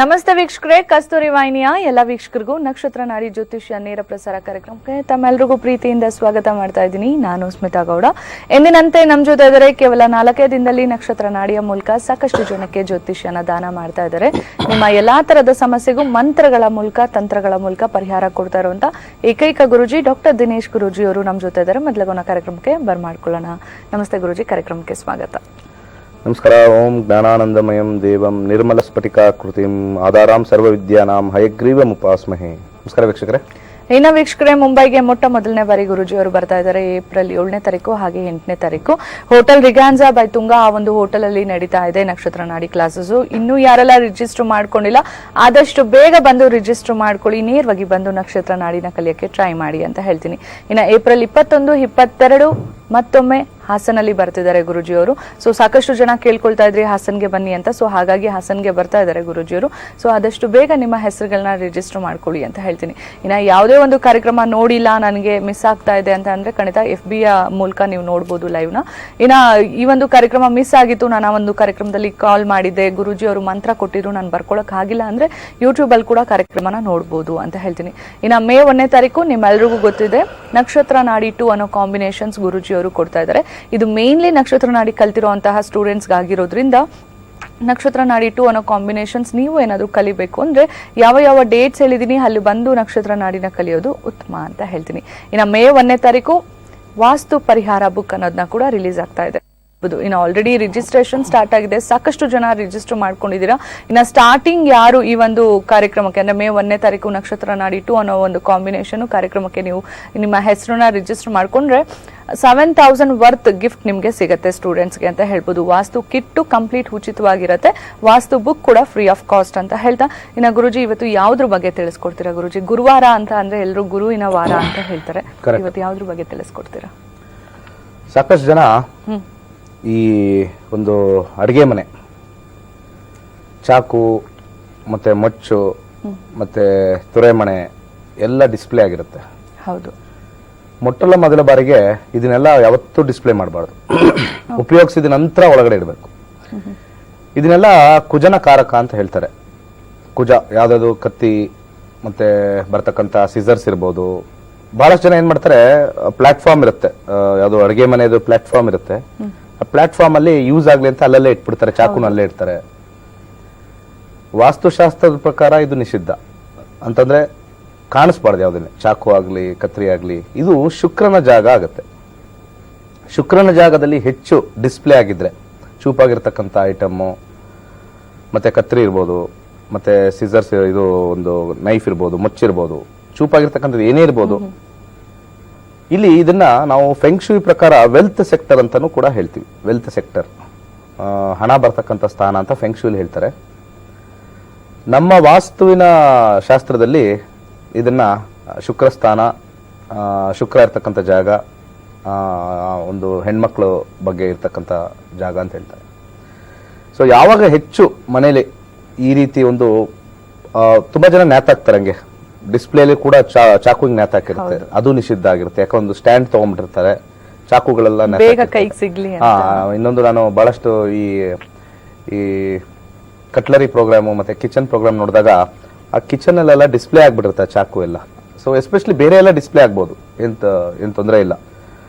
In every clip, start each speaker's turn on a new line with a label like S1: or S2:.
S1: ನಮಸ್ತೆ ವೀಕ್ಷಕರೇ, ಕಸ್ತೂರಿ ವಾಹಿನಿಯ ಎಲ್ಲ ವೀಕ್ಷಕರಿಗೂ ನಕ್ಷತ್ರ ನಾಡಿ ಜ್ಯೋತಿಷ್ಯ ನೇರ ಪ್ರಸಾರ ಕಾರ್ಯಕ್ರಮಕ್ಕೆ ತಮ್ಮೆಲ್ಲರಿಗೂ ಪ್ರೀತಿಯಿಂದ ಸ್ವಾಗತ ಮಾಡ್ತಾ ಇದ್ದೀನಿ. ನಾನು ಸ್ಮಿತಾ ಗೌಡ. ಎಂದಿನಂತೆ ನಮ್ಮ ಜೊತೆ ಇದ್ದಾರೆ. ಕೇವಲ 4 ದಿನದಲ್ಲಿ ನಕ್ಷತ್ರ ನಾಡಿಯ ಮೂಲಕ ಸಾಕಷ್ಟು ಜನಕ್ಕೆ ಜ್ಯೋತಿಷ್ಯನ ದಾನ ಮಾಡ್ತಾ ಇದ್ದಾರೆ. ನಿಮ್ಮ ಎಲ್ಲಾ ತರದ ಸಮಸ್ಯೆಗೂ ಮಂತ್ರಗಳ ಮೂಲಕ, ತಂತ್ರಗಳ ಮೂಲಕ ಪರಿಹಾರ ಕೊಡ್ತಾ ಇರುವಂತ ಏಕೈಕ ಗುರುಜಿ ಡಾಕ್ಟರ್ ದಿನೇಶ್ ಗುರೂಜಿ ಅವರು ನಮ್ಮ ಜೊತೆ ಇದ್ದಾರೆ. ಮೊದಲಗೋಣ ಕಾರ್ಯಕ್ರಮಕ್ಕೆ ಬರ್ಮಾಡ್ಕೊಳ್ಳೋಣ. ನಮಸ್ತೆ ಗುರುಜಿ, ಕಾರ್ಯಕ್ರಮಕ್ಕೆ ಸ್ವಾಗತ.
S2: ನಮಸ್ಕಾರ. ಓಂ ಜ್ಞಾನಾನಂದಮಯಂ ದೇವಂ ನಿರ್ಮಲ ಸ್ಫಟಿಕಾಕೃತಿಂ ಆಧಾರಾಂ ಸರ್ವವಿದ್ಯಾನಾಂ ಹಯಗ್ರೀವಂ ಉಪಾಸ್ಮಹೇ. ನಮಸ್ಕಾರ ವೀಕ್ಷಕರೇ.
S1: ಇನ್ನು ವೀಕ್ಷಕರೇ, ಮುಂಬೈಗೆ ಮೊಟ್ಟ ಮೊದಲನೇ ಬಾರಿ ಗುರುಜಿ ಅವರು ಬರ್ತಾ ಇದ್ದಾರೆ. ಏಪ್ರಿಲ್ 7ನೇ ತಾರೀಕು ಹಾಗೆ 8ನೇ ತಾರೀಕು ಹೋಟೆಲ್ ರಿಗಾನ್ಜಾ ಬೈ ತುಂಗಾ, ಆ ಒಂದು ಹೋಟೆಲ್ ಅಲ್ಲಿ ನಡೀತಾ ಇದೆ ನಕ್ಷತ್ರ ನಾಡಿ ಕ್ಲಾಸಸ್. ಇನ್ನು ಯಾರೆಲ್ಲ ರಿಜಿಸ್ಟರ್ ಮಾಡ್ಕೊಂಡಿಲ್ಲ ಆದಷ್ಟು ಬೇಗ ಬಂದು ರಿಜಿಸ್ಟರ್ ಮಾಡ್ಕೊಳ್ಳಿ. ನೇರವಾಗಿ ಬಂದು ನಕ್ಷತ್ರ ನಾಡಿನ ಕಲಿಯಕ್ಕೆ ಟ್ರೈ ಮಾಡಿ ಅಂತ ಹೇಳ್ತೀನಿ. ಇನ್ನು ಏಪ್ರಿಲ್ 21, 22 ಮತ್ತೊಮ್ಮೆ ಹಾಸನಲ್ಲಿ ಬರ್ತಿದ್ದಾರೆ ಗುರುಜಿಯವರು. ಸೊ ಸಾಕಷ್ಟು ಜನ ಕೇಳ್ಕೊಳ್ತಾ ಇದ್ರಿ ಹಾಸನ್ಗೆ ಬನ್ನಿ ಅಂತ. ಸೊ ಹಾಗಾಗಿ ಹಾಸನ್ಗೆ ಬರ್ತಾ ಇದ್ದಾರೆ ಗುರುಜಿಯವರು. ಸೊ ಆದಷ್ಟು ಬೇಗ ನಿಮ್ಮ ಹೆಸರುಗಳನ್ನ ರಿಜಿಸ್ಟರ್ ಮಾಡ್ಕೊಳ್ಳಿ ಅಂತ ಹೇಳ್ತೀನಿ. ಇನ್ನು ಯಾವುದೇ ಒಂದು ಕಾರ್ಯಕ್ರಮ ನೋಡಿಲ್ಲ, ನನಗೆ ಮಿಸ್ ಆಗ್ತಾ ಇದೆ ಅಂತ ಅಂದ್ರೆ ಖಂಡಿತ FB ಮೂಲಕ ನೀವು ನೋಡ್ಬೋದು ಲೈವ್ನ. ಇನ್ನು ಈ ಒಂದು ಕಾರ್ಯಕ್ರಮ ಮಿಸ್ ಆಗಿತ್ತು, ನಾನು ಆ ಒಂದು ಕಾರ್ಯಕ್ರಮದಲ್ಲಿ ಕಾಲ್ ಮಾಡಿದ್ದೆ, ಗುರುಜಿಯವರು ಮಂತ್ರ ಕೊಟ್ಟಿದ್ರು, ನಾನು ಬರ್ಕೊಳಕ್ ಆಗಿಲ್ಲ ಅಂದ್ರೆ ಯೂಟ್ಯೂಬ್ ಅಲ್ಲಿ ಕೂಡ ಕಾರ್ಯಕ್ರಮನ ನೋಡ್ಬೋದು ಅಂತ ಹೇಳ್ತೀನಿ. ಇನ್ನು ಮೇ 1ನೇ ತಾರೀಕು ನಿಮ್ಮೆಲ್ರಿಗೂ ಗೊತ್ತಿದೆ ನಕ್ಷತ್ರ ನಾಡಿ 2 ಅನ್ನೋ ಕಾಂಬಿನೇಷನ್ಸ್ ಗುರುಜಿಯವರು ಕೊಡ್ತಾ ಇದ್ದಾರೆ. ಇದು ಮೇನ್ಲಿ ನಕ್ಷತ್ರ ನಾಡಿ ಕಲ್ತಿರುವಂತಹ ಸ್ಟೂಡೆಂಟ್ಸ್ ಆಗಿರೋದ್ರಿಂದ ನಕ್ಷತ್ರ ನಾಡಿ 2 ಅನ್ನೋ ಕಾಂಬಿನೇಷನ್ಸ್ ನೀವು ಏನಾದರೂ ಕಲಿಬೇಕು ಅಂದ್ರೆ ಯಾವ ಡೇಟ್ಸ್ ಹೇಳಿದೀನಿ ಅಲ್ಲಿ ಬಂದು ನಕ್ಷತ್ರ ನಾಡಿನ ಕಲಿಯೋದು ಉತ್ತಮ ಅಂತ ಹೇಳ್ತೀನಿ. ಇನ್ನು ಮೇ 1ನೇ ತಾರೀಕು ವಾಸ್ತು ಪರಿಹಾರ ಬುಕ್ ಅನ್ನೋದನ್ನ ಕೂಡ ರಿಲೀಸ್ ಆಗ್ತಾ ಇದೆ. ಇನ್ನು ಆಲ್ರೆಡಿ ರಿಜಿಸ್ಟ್ರೇಷನ್ ಸ್ಟಾರ್ಟ್ ಆಗಿದೆ, ಸಾಕಷ್ಟು ಜನ ರಿಜಿಸ್ಟರ್ ಮಾಡ್ಕೊಂಡಿದ್ದೀರಾ. ಇನ್ನು ಸ್ಟಾರ್ಟಿಂಗ್ ಯಾರು ಈ ಒಂದು ಕಾರ್ಯಕ್ರಮಕ್ಕೆ ಅಂದ್ರೆ ಮೇ 1ನೇ ತಾರೀಕು ನಕ್ಷತ್ರ ನಾಡಿ 2 ಅನ್ನೋ ಒಂದು ಕಾಂಬಿನೇಷನ್ ಕಾರ್ಯಕ್ರಮಕ್ಕೆ ನೀವು ನಿಮ್ಮ ಹೆಸರನ್ನ ರಿಜಿಸ್ಟರ್ ಮಾಡ್ಕೊಂಡ್ರೆ 7,000 ವರ್ತ್ ಗಿಫ್ಟ್ ನಿಮಗೆ ಸಿಗುತ್ತೆ ಸ್ಟೂಡೆಂಟ್ಸ್ಗೆ ಅಂತ ಹೇಳ್ಬೋದು. ವಾಸ್ತು ಕಿಟ್ಟು ಕಂಪ್ಲೀಟ್ ಉಚಿತವಾಗಿರುತ್ತೆ, ವಾಸ್ತು ಬುಕ್ ಕೂಡ ಫ್ರೀ ಆಫ್ ಕಾಸ್ಟ್ ಅಂತ ಹೇಳ್ತಾ, ಇನ್ನು ಗುರುಜಿ ಇವತ್ತು ಯಾವ್ದ್ರ ಬಗ್ಗೆ ತಿಳಿಸ್ಕೊಡ್ತೀರಾ ಗುರುಜಿ? ಗುರುವಾರ ಅಂತ ಅಂದ್ರೆ ಎಲ್ಲರೂ ಗುರುವಿನ ವಾರ ಅಂತ ಹೇಳ್ತಾರೆ, ಇವತ್ತು ಯಾವ್ದ್ರ ಬಗ್ಗೆ ತಿಳಿಸ್ಕೊಡ್ತೀರಾ?
S2: ಸಾಕಷ್ಟು ಜನ ಈ ಒಂದು ಅಡಿಗೆ ಮನೆ ಚಾಕು ಮತ್ತೆ ಮಚ್ಚು ಮತ್ತೆ ತುರೆಮಣೆ ಎಲ್ಲ ಡಿಸ್ಪ್ಲೇ ಆಗಿರುತ್ತೆ.
S1: ಹೌದು.
S2: ಮೊದಲ ಬಾರಿಗೆ ಇದನ್ನೆಲ್ಲ ಯಾವತ್ತೂ ಡಿಸ್ಪ್ಲೇ ಮಾಡಬಾರ್ದು. ಉಪಯೋಗಿಸಿದ ನಂತರ ಒಳಗಡೆ ಇಡಬೇಕು. ಇದನ್ನೆಲ್ಲ ಕುಜನ ಕಾರಕ ಅಂತ ಹೇಳ್ತಾರೆ. ಕುಜ ಯಾವ್ದಾದ್ರು ಕತ್ತಿ ಮತ್ತೆ ಬರ್ತಕ್ಕಂಥ ಸಿಸರ್ಸ್ ಇರ್ಬೋದು. ಬಹಳಷ್ಟು ಜನ ಏನ್ ಮಾಡ್ತಾರೆ, ಪ್ಲಾಟ್ಫಾರ್ಮ್ ಇರುತ್ತೆ, ಯಾವ್ದು ಅಡಿಗೆ ಮನೆಯದು ಪ್ಲಾಟ್ಫಾರ್ಮ್ ಇರುತ್ತೆ, ಆ ಪ್ಲಾಟ್ಫಾರ್ಮ್ ಅಲ್ಲಿ ಯೂಸ್ ಆಗ್ಲಿ ಅಂತ ಅಲ್ಲಲ್ಲೇ ಇಟ್ಬಿಡ್ತಾರೆ, ಚಾಕುನ ಅಲ್ಲೇ ಇಡ್ತಾರೆ. ವಾಸ್ತುಶಾಸ್ತ್ರದ ಪ್ರಕಾರ ಇದು ನಿಷಿದ್ಧ. ಅಂತಂದ್ರೆ ಕಾಣಿಸ್ಬಾರ್ದು ಯಾವುದನ್ನೇ, ಚಾಕು ಆಗ್ಲಿ ಕತ್ರಿ ಆಗ್ಲಿ. ಇದು ಶುಕ್ರನ ಜಾಗ ಆಗುತ್ತೆ. ಶುಕ್ರನ ಜಾಗದಲ್ಲಿ ಹೆಚ್ಚು ಡಿಸ್ಪ್ಲೇ ಆಗಿದ್ರೆ ಚೂಪಾಗಿರ್ತಕ್ಕಂಥ ಐಟಮ್ಮು ಮತ್ತೆ ಕತ್ರಿ ಇರ್ಬೋದು, ಮತ್ತೆ ಸಿಸರ್ಸ್, ಇದು ಒಂದು ನೈಫ್ ಇರ್ಬೋದು, ಮುಚ್ಚಿರ್ಬೋದು, ಚೂಪಾಗಿರ್ತಕ್ಕಂಥದ್ದು ಏನೇ ಇರ್ಬೋದು. ಇಲ್ಲಿ ಇದನ್ನ ನಾವು ಫೆಂಗ್ಶೂಯಿ ಪ್ರಕಾರ ವೆಲ್ತ್ ಸೆಕ್ಟರ್ ಅಂತಾನೂ ಕೂಡ ಹೇಳ್ತೀವಿ. ವೆಲ್ತ್ ಸೆಕ್ಟರ್, ಹಣ ಬರ್ತಕ್ಕಂಥ ಸ್ಥಾನ ಅಂತ ಫೆಂಗ್ಶೂಲಿ ಹೇಳ್ತಾರೆ. ನಮ್ಮ ವಾಸ್ತುವಿನ ಶಾಸ್ತ್ರದಲ್ಲಿ ಇದನ್ನ ಶುಕ್ರ ಸ್ಥಾನ, ಶುಕ್ರ ಇರ್ತಕ್ಕಂಥ ಜಾಗ, ಒಂದು ಹೆಣ್ಮಕ್ಳು ಬಗ್ಗೆ ಇರ್ತಕ್ಕಂಥ ಜಾಗ ಅಂತ ಹೇಳ್ತಾರೆ. ಸೊ ಯಾವಾಗ ಹೆಚ್ಚು ಮನೇಲಿ ಈ ರೀತಿ ಒಂದು ತುಂಬಾ ಜನ ನ್ಯಾತಾಕ್ತಾರೆ, ಹಂಗೆ ಡಿಸ್ಪ್ಲೇಲಿ ಕೂಡ ಚಾಕು ನ್ಯಾತಾಕಿರುತ್ತೆ, ಅದು ನಿಷಿದ್ಧ ಆಗಿರುತ್ತೆ. ಯಾಕೆ ಒಂದು ಸ್ಟ್ಯಾಂಡ್ ತಗೊಂಡ್ಬಿಟ್ಟಿರ್ತಾರೆ, ಚಾಕುಗಳೆಲ್ಲ ಇನ್ನೊಂದು ನಾನು ಬಹಳಷ್ಟು ಈ ಕಟ್ಲರಿ ಪ್ರೋಗ್ರಾಮು ಮತ್ತೆ ಕಿಚನ್ ಪ್ರೋಗ್ರಾಮ್ ನೋಡಿದಾಗ ಆ ಕಿಚನ್ ಅಲ್ಲೆಲ್ಲ ಡಿಸ್ಪ್ಲೇ ಆಗ್ಬಿಟ್ಟಿರುತ್ತೆ ಚಾಕು ಎಲ್ಲ. ಸೊ ಎಸ್ಪೆಷಲಿ ಬೇರೆ ಎಲ್ಲ ಡಿಸ್ಪ್ಲೇ ಆಗ್ಬೋದು, ಏನ್ ತೊಂದರೆ ಇಲ್ಲ.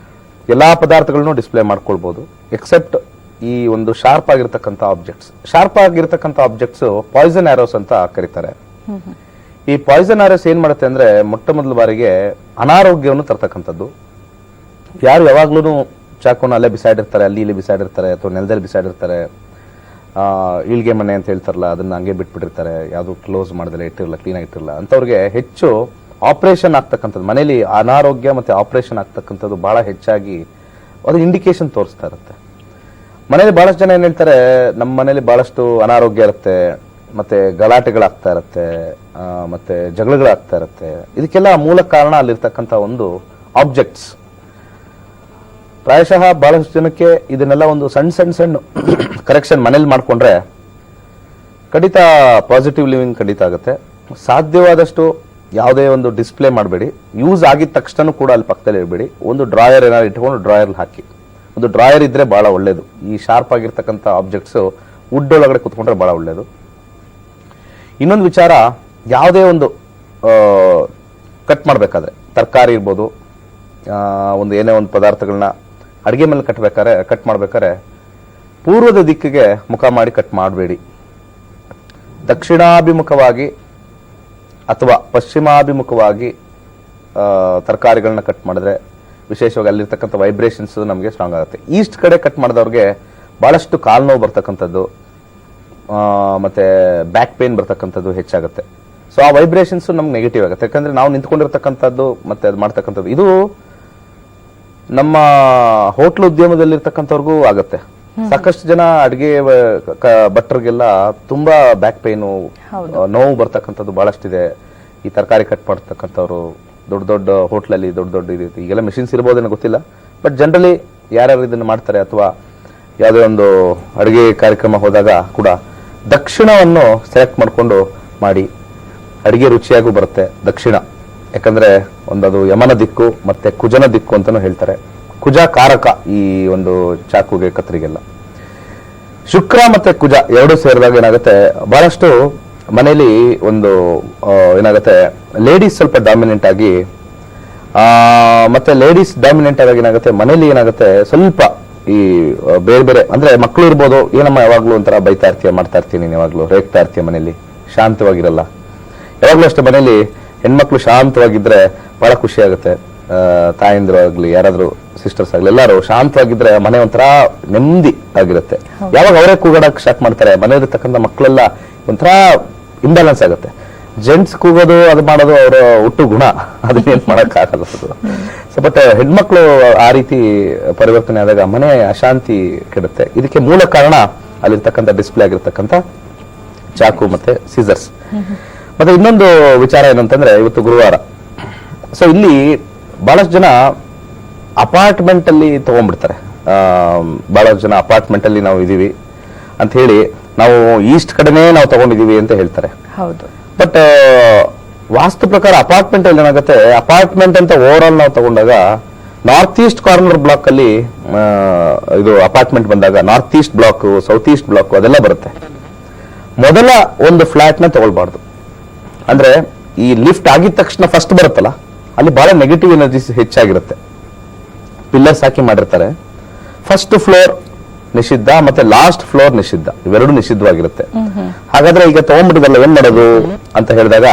S2: ಎಲ್ಲಾ ಪದಾರ್ಥಗಳನ್ನು ಡಿಸ್ಪ್ಲೇ ಮಾಡ್ಕೊಳ್ಬಹುದು ಎಕ್ಸೆಪ್ಟ್ ಈ ಒಂದು ಶಾರ್ಪ್ ಆಗಿರ್ತಕ್ಕಂಥ ಆಬ್ಜೆಕ್ಟ್ಸ್. ಶಾರ್ಪ್ ಆಗಿರ್ತಕ್ಕಂಥ ಆಬ್ಜೆಕ್ಟ್ಸ್ ಪಾಯ್ಸನ್ ಆರೋಸ್ ಅಂತ ಕರೀತಾರೆ. ಈ ಪಾಯ್ಸನ್ ಆರೋಸ್ ಏನ್ ಮಾಡುತ್ತೆ ಅಂದ್ರೆ ಮೊದಲ ಬಾರಿಗೆ ಅನಾರೋಗ್ಯವನ್ನು ತರ್ತಕ್ಕಂಥದ್ದು. ಯಾರು ಯಾವಾಗ್ಲೂ ಚಾಕುನ ಅಲ್ಲೇ ಬಿಸಾಡಿರ್ತಾರೆ, ಅಲ್ಲಿ ಇಲ್ಲಿ ಬಿಸಾಡಿರ್ತಾರೆ, ಅಥವಾ ನೆಲದಲ್ಲಿ ಬಿಸಾಡಿರ್ತಾರೆ, ಈಳ್ಗೆ ಮನೆ ಅಂತ ಹೇಳ್ತಾರಲ್ಲ, ಅದನ್ನ ಹಂಗೆ ಬಿಟ್ಬಿಟ್ಟಿರ್ತಾರೆ, ಯಾವ್ದು ಕ್ಲೋಸ್ ಮಾಡದಲ್ಲ ಇಟ್ಟಿರಲ್ಲ, ಕ್ಲೀನ್ ಆಗಿಟ್ಟಿರಲ್ಲ, ಅಂತವ್ರಿಗೆ ಹೆಚ್ಚು ಆಪರೇಷನ್ ಆಗ್ತಕ್ಕಂಥದ್ದು, ಮನೇಲಿ ಅನಾರೋಗ್ಯ ಮತ್ತೆ ಆಪರೇಷನ್ ಆಗ್ತಕ್ಕಂಥದ್ದು ಬಹಳ ಹೆಚ್ಚಾಗಿ ಅದು ಇಂಡಿಕೇಶನ್ ತೋರಿಸ್ತಾ ಇರುತ್ತೆ. ಮನೇಲಿ ಬಹಳಷ್ಟು ಜನ ಏನ್ ಹೇಳ್ತಾರೆ, ನಮ್ಮ ಮನೇಲಿ ಬಹಳಷ್ಟು ಅನಾರೋಗ್ಯ ಇರುತ್ತೆ, ಮತ್ತೆ ಗಲಾಟೆಗಳಾಗ್ತಾ ಇರುತ್ತೆ, ಮತ್ತೆ ಜಗಳಗಳಾಗ್ತಾ ಇರುತ್ತೆ. ಇದಕ್ಕೆಲ್ಲ ಮೂಲ ಕಾರಣ ಅಲ್ಲಿರ್ತಕ್ಕಂಥ ಒಂದು ಆಬ್ಜೆಕ್ಟ್ಸ್. ಪ್ರಾಯಶಃ ಬಹಳಷ್ಟು ಜನಕ್ಕೆ ಇದನ್ನೆಲ್ಲ ಒಂದು ಸಣ್ಣ ಕರೆಕ್ಷನ್ ಮನೇಲಿ ಮಾಡ್ಕೊಂಡ್ರೆ ಖಂಡಿತ ಪಾಸಿಟಿವ್ ಲಿವಿಂಗ್ ಖಂಡಿತ ಆಗುತ್ತೆ. ಸಾಧ್ಯವಾದಷ್ಟು ಯಾವುದೇ ಒಂದು ಡಿಸ್ಪ್ಲೇ ಮಾಡಬೇಡಿ. ಯೂಸ್ ಆಗಿದ ತಕ್ಷಣ ಕೂಡ ಅಲ್ಲಿ ಪಕ್ಕದಲ್ಲಿ ಇರಬೇಡಿ. ಒಂದು ಡ್ರಾಯರ್ ಏನಾದ್ರು ಇಟ್ಕೊಂಡು ಡ್ರಾಯರ್ ಹಾಕಿ. ಒಂದು ಡ್ರಾಯರ್ ಇದ್ರೆ ಬಹಳ ಒಳ್ಳೇದು. ಈ ಶಾರ್ಪ್ ಆಗಿರ್ತಕ್ಕಂಥ ಆಬ್ಜೆಕ್ಟ್ಸ್ ವುಡ್ ಒಳಗಡೆ ಕುತ್ಕೊಂಡ್ರೆ ಬಹಳ ಒಳ್ಳೇದು. ಇನ್ನೊಂದು ವಿಚಾರ, ಯಾವುದೇ ಒಂದು ಕಟ್ ಮಾಡಬೇಕಾದ್ರೆ ತರಕಾರಿ ಇರ್ಬೋದು, ಒಂದು ಏನೇ ಒಂದು ಪದಾರ್ಥಗಳನ್ನ ಅಡುಗೆ ಮೇಲೆ ಕಟ್ ಮಾಡ್ಬೇಕಾದ್ರೆ ಪೂರ್ವದ ದಿಕ್ಕಿಗೆ ಮುಖ ಮಾಡಿ ಕಟ್ ಮಾಡಬೇಡಿ. ದಕ್ಷಿಣಾಭಿಮುಖವಾಗಿ ಅಥವಾ ಪಶ್ಚಿಮಾಭಿಮುಖವಾಗಿ ತರಕಾರಿಗಳನ್ನ ಕಟ್ ಮಾಡಿದ್ರೆ ವಿಶೇಷವಾಗಿ ಅಲ್ಲಿರ್ತಕ್ಕಂಥ ವೈಬ್ರೇಷನ್ಸ್ ನಮಗೆ ಸ್ಟ್ರಾಂಗ್ ಆಗುತ್ತೆ. ಈಸ್ಟ್ ಕಡೆ ಕಟ್ ಮಾಡಿದವ್ರಿಗೆ ಬಹಳಷ್ಟು ಕಾಲು ನೋವು ಬರ್ತಕ್ಕಂಥದ್ದು ಮತ್ತೆ ಬ್ಯಾಕ್ ಪೇನ್ ಬರ್ತಕ್ಕಂಥದ್ದು ಹೆಚ್ಚಾಗುತ್ತೆ. ಸೊ ಆ ವೈಬ್ರೇಷನ್ಸ್ ನಮ್ಗೆ ನೆಗೆಟಿವ್ ಆಗುತ್ತೆ, ಯಾಕಂದ್ರೆ ನಾವು ನಿಂತ್ಕೊಂಡಿರ್ತಕ್ಕಂಥದ್ದು ಮತ್ತೆ ಅದು ಮಾಡ್ತಕ್ಕಂಥದ್ದು. ಇದು ನಮ್ಮ ಹೋಟ್ಲ್ ಉದ್ಯಮದಲ್ಲಿರ್ತಕ್ಕಂಥವ್ರಿಗೂ ಆಗುತ್ತೆ. ಸಾಕಷ್ಟು ಜನ ಅಡಿಗೆ ಭಟ್ರಿಗೆಲ್ಲ ತುಂಬಾ ಬ್ಯಾಕ್ ಪೇನು ನೋವು ಬರ್ತಕ್ಕಂಥದ್ದು ಬಹಳಷ್ಟಿದೆ. ಈ ತರಕಾರಿ ಕಟ್ ಮಾಡ್ತಕ್ಕಂಥವ್ರು ದೊಡ್ಡ ದೊಡ್ಡ ಹೋಟ್ಲಲ್ಲಿ ದೊಡ್ಡ ಈಗೆಲ್ಲ ಮೆಷಿನ್ಸ್ ಇರ್ಬೋದೇನೋ ಗೊತ್ತಿಲ್ಲ, ಬಟ್ ಜನರಲಿ ಯಾರ್ಯಾರು ಇದನ್ನು ಮಾಡ್ತಾರೆ ಅಥವಾ ಯಾವುದೇ ಒಂದು ಅಡುಗೆ ಕಾರ್ಯಕ್ರಮ ಹೋದಾಗ ಕೂಡ ದಕ್ಷಿಣವನ್ನು ಸೆಲೆಕ್ಟ್ ಮಾಡಿಕೊಂಡು ಮಾಡಿ. ಅಡಿಗೆ ರುಚಿಯಾಗೂ ಬರುತ್ತೆ ದಕ್ಷಿಣ, ಯಾಕಂದ್ರೆ ಅದು ಯಮನ ದಿಕ್ಕು ಮತ್ತೆ ಕುಜನ ದಿಕ್ಕು ಅಂತಾನು ಹೇಳ್ತಾರೆ. ಕುಜ ಕಾರಕ ಈ ಒಂದು ಚಾಕುಗೆ ಕತ್ರಿಗೆಲ್ಲ. ಶುಕ್ರ ಮತ್ತೆ ಕುಜ ಎರಡು ಸೇರಿದಾಗ ಏನಾಗುತ್ತೆ, ಬಹಳಷ್ಟು ಮನೆಯಲ್ಲಿ ಒಂದು ಏನಾಗುತ್ತೆ, ಲೇಡೀಸ್ ಸ್ವಲ್ಪ ಡಾಮಿನೆಂಟ್ ಆಗಿ ಮತ್ತೆ ಲೇಡೀಸ್ ಡಾಮಿನೆಂಟ್ ಆಗಿ ಏನಾಗುತ್ತೆ, ಮನೇಲಿ ಏನಾಗುತ್ತೆ ಸ್ವಲ್ಪ ಈ ಬೇರೆ ಬೇರೆ ಅಂದ್ರೆ ಮಕ್ಕಳು ಇರ್ಬೋದು, ಏನಮ್ಮ ಯಾವಾಗ್ಲೂ ಒಂಥರ ಬೈತಾ ಇರ್ತೀಯ, ಮಾಡ್ತಾ ಇರ್ತೀನಿ, ನೀನು ಯಾವಾಗ್ಲೂ ರೇಗ್ತಾ ಇರ್ತೀಯ, ಮನೇಲಿ ಶಾಂತವಾಗಿರಲ್ಲ. ಯಾವಾಗ್ಲೂ ಅಷ್ಟೇ ಮನೇಲಿ ಹೆಣ್ಮಕ್ಳು ಶಾಂತವಾಗಿದ್ರೆ ಬಹಳ ಖುಷಿ ಆಗುತ್ತೆ. ತಾಯಂದ್ರು ಆಗ್ಲಿ, ಯಾರಾದ್ರೂ ಸಿಸ್ಟರ್ಸ್ ಆಗ್ಲಿ, ಎಲ್ಲರೂ ಶಾಂತವಾಗಿದ್ರೆ ಮನೆ ಒಂಥರ ನೆಮ್ಮದಿ ಆಗಿರುತ್ತೆ. ಯಾವಾಗ ಅವರೇ ಕೂಗಾಡಕ್ ಸ್ಟಾರ್ಟ್ ಮಾಡ್ತಾರೆ, ಮನೆಯಲ್ಲಿರ್ತಕ್ಕಂಥ ಮಕ್ಕಳೆಲ್ಲ ಒಂಥರ ಇಂಬ್ಯಾಲೆನ್ಸ್ ಆಗುತ್ತೆ. ಜೆಂಟ್ಸ್ ಕೂಗೋದು ಅದು ಮಾಡೋದು ಅವರ ಹುಟ್ಟು ಗುಣ, ಅದನ್ನೇನ್ ಮಾಡಕ್ ಆಗಲ್ಲ. ಸೊ ಬಟ್ ಹೆಣ್ಮಕ್ಳು ಆ ರೀತಿ ಪರಿವರ್ತನೆ ಆದಾಗ ಮನೆ ಅಶಾಂತಿ ಕೆಡುತ್ತೆ. ಇದಕ್ಕೆ ಮೂಲ ಕಾರಣ ಅಲ್ಲಿರ್ತಕ್ಕಂಥ ಡಿಸ್ಪ್ಲೇ ಆಗಿರ್ತಕ್ಕಂಥ ಚಾಕು ಮತ್ತೆ ಸೀಸರ್ಸ್. ಮತ್ತೆ ಇನ್ನೊಂದು ವಿಚಾರ ಏನಂತಂದ್ರೆ, ಇವತ್ತು ಗುರುವಾರ. ಸೊ ಇಲ್ಲಿ ಬಹಳಷ್ಟು ಜನ ಅಪಾರ್ಟ್ಮೆಂಟ್ ಅಲ್ಲಿ ತಗೊಂಡ್ಬಿಡ್ತಾರೆ. ಬಹಳಷ್ಟು ಜನ ಅಪಾರ್ಟ್ಮೆಂಟ್ ಅಲ್ಲಿ ನಾವು ಇದೀವಿ ಅಂತ ಹೇಳಿ ನಾವು ಈಸ್ಟ್ ಕಡೆನೇ ನಾವು ತಗೊಂಡಿದೀವಿ ಅಂತ ಹೇಳ್ತಾರೆ.
S1: ಹೌದು.
S2: ಬಟ್ ವಾಸ್ತು ಪ್ರಕಾರ ಅಪಾರ್ಟ್ಮೆಂಟ್ ಅಲ್ಲಿ ಏನಾಗುತ್ತೆ, ಅಪಾರ್ಟ್ಮೆಂಟ್ ಅಂತ ಓವರ್ ಆಲ್ ನಾವು ತಗೊಂಡಾಗ ನಾರ್ತ್ ಈಸ್ಟ್ ಕಾರ್ನರ್ ಬ್ಲಾಕ್ ಅಲ್ಲಿ ಇದು ಅಪಾರ್ಟ್ಮೆಂಟ್ ಬಂದಾಗ north east block, south east block ಅದೆಲ್ಲ ಬರುತ್ತೆ. ಮೊದಲ ಒಂದು ಫ್ಲಾಟ್ ನ ತಗೊಳ್ಬಾರ್ದು. ಅಂದ್ರೆ ಈ ಲಿಫ್ಟ್ ಆಗಿದ ತಕ್ಷಣ ಫಸ್ಟ್ ಬರುತ್ತಲ್ಲ, ಅಲ್ಲಿ ಬಹಳ ನೆಗೆಟಿವ್ ಎನರ್ಜೀಸ್ ಹೆಚ್ಚಾಗಿರುತ್ತೆ. ಪಿಲ್ಲರ್ಸ್ ಹಾಕಿ ಮಾಡಿರ್ತಾರೆ. ಫಸ್ಟ್ ಫ್ಲೋರ್ ನಿಷಿದ್ಧ ಮತ್ತೆ ಲಾಸ್ಟ್ ಫ್ಲೋರ್ ನಿಷಿದ್ಧ, ಇವೆರಡು ನಿಷಿದ್ಧವಾಗಿರುತ್ತೆ. ಹಾಗಾದ್ರೆ ಈಗ ತಗೊಂಡ್ಬಿಟ್ಟಿದಲ್ಲ, ಏನ್ ಮಾಡೋದು ಅಂತ ಹೇಳಿದಾಗ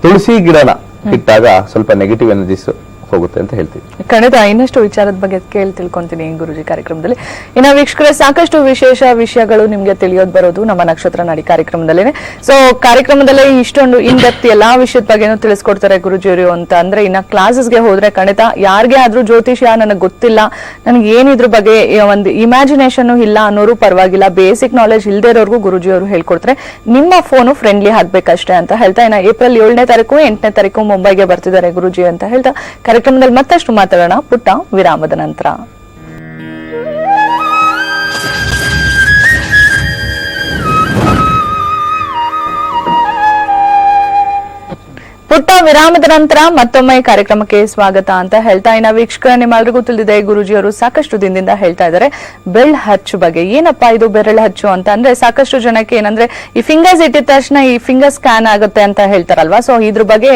S2: ತುಳಸಿ ಗಿಡನ ಇಟ್ಟಾಗ ಸ್ವಲ್ಪ ನೆಗೆಟಿವ್ ಎನರ್ಜೀಸ್ ಹೋಗುತ್ತೆ ಅಂತ ಹೇಳ್ತೀವಿ.
S1: ಖಂಡಿತ ಇನ್ನಷ್ಟು ವಿಚಾರದ ಬಗ್ಗೆ ತಿಳ್ಕೊಂತೀನಿ ಗುರುಜಿ ಕಾರ್ಯಕ್ರಮದಲ್ಲಿ. ಇನ್ನು ವೀಕ್ಷಕರೇ, ಸಾಕಷ್ಟು ವಿಶೇಷ ವಿಷಯಗಳು ನಿಮ್ಗೆ ತಿಳಿಯೋದು ಬರೋದು ನಮ್ಮ ನಕ್ಷತ್ರ ನಾಡಿ ಕಾರ್ಯಕ್ರಮದಲ್ಲೇನೆ. ಸೊ ಕಾರ್ಯಕ್ರಮದಲ್ಲೇ ಇಷ್ಟೊಂದು ಇನ್ ಡೆಪ್ತ್ ಎಲ್ಲಾ ವಿಷಯದ ಬಗ್ಗೆನೂ ತಿಳಿಸ್ಕೊಡ್ತಾರೆ ಗುರುಜಿಯವರು ಅಂತ ಅಂದ್ರೆ, ಇನ್ನ ಕ್ಲಾಸಸ್ಗೆ ಹೋದ್ರೆ ಖಂಡಿತ ಯಾರಿಗೆ ಆದ್ರೂ ಜ್ಯೋತಿಷ್ಯ ನನಗೆ ಗೊತ್ತಿಲ್ಲ, ನನಗೆ ಏನಿದ್ರ ಬಗ್ಗೆ ಒಂದು ಇಮ್ಯಾಜಿನೇಷನ್ ಇಲ್ಲ ಅನ್ನೋರು ಪರವಾಗಿಲ್ಲ, ಬೇಸಿಕ್ ನಾಲೆಜ್ ಇಲ್ದೇ ಇರೋರ್ಗೂ ಗುರುಜಿಯವರು ಹೇಳ್ಕೊಡ್ತಾರೆ. ನಿಮ್ಮ ಫೋನು ಫ್ರೆಂಡ್ಲಿ ಆಗ್ಬೇಕಷ್ಟೇ ಅಂತ ಹೇಳ್ತಾ, ಇನ್ನ ಏಪ್ರಿಲ್ 7ನೇ ತಾರೀಕು 8ನೇ ತಾರೀಕು ಮುಂಬೈಗೆ ಬರ್ತಿದ್ದಾರೆ ಗುರುಜಿ ಅಂತ ಹೇಳ್ತಾ ಕಾರ್ಯಕ್ರಮದಲ್ಲಿ ಮತ್ತಷ್ಟು ಮಾತಾಡೋಣ ಪುಟ್ಟ ವಿರಾಮದ ನಂತರ. ಪುಟ್ಟ ವಿರಾಮದ ನಂತರ ಮತ್ತೊಮ್ಮೆ ಕಾರ್ಯಕ್ರಮಕ್ಕೆ ಸ್ವಾಗತ ಅಂತ ಹೇಳ್ತಾ, ಇನ್ನ ವೀಕ್ಷಕರ ನಿಮ್ಮೆಲ್ಲರಿಗೂ ತಿಳಿದಿದೆ ಗುರುಜಿಯವರು ಸಾಕಷ್ಟು ದಿನದಿಂದ ಹೇಳ್ತಾ ಇದ್ದಾರೆ ಬೆರಳು ಹಚ್ಚು ಬಗ್ಗೆ. ಏನಪ್ಪಾ ಇದು ಬೆರಳು ಹಚ್ಚು ಅಂತ ಅಂದ್ರೆ, ಸಾಕಷ್ಟು ಜನಕ್ಕೆ ಏನಂದ್ರೆ ಈ ಫಿಂಗರ್ಸ್ ಇಟ್ಟಿದ ತಕ್ಷಣ ಈ ಫಿಂಗರ್ ಸ್ಕ್ಯಾನ್ ಆಗುತ್ತೆ ಅಂತ ಹೇಳ್ತಾರಲ್ವಾ. ಸೊ ಇದ್ರ ಬಗ್ಗೆ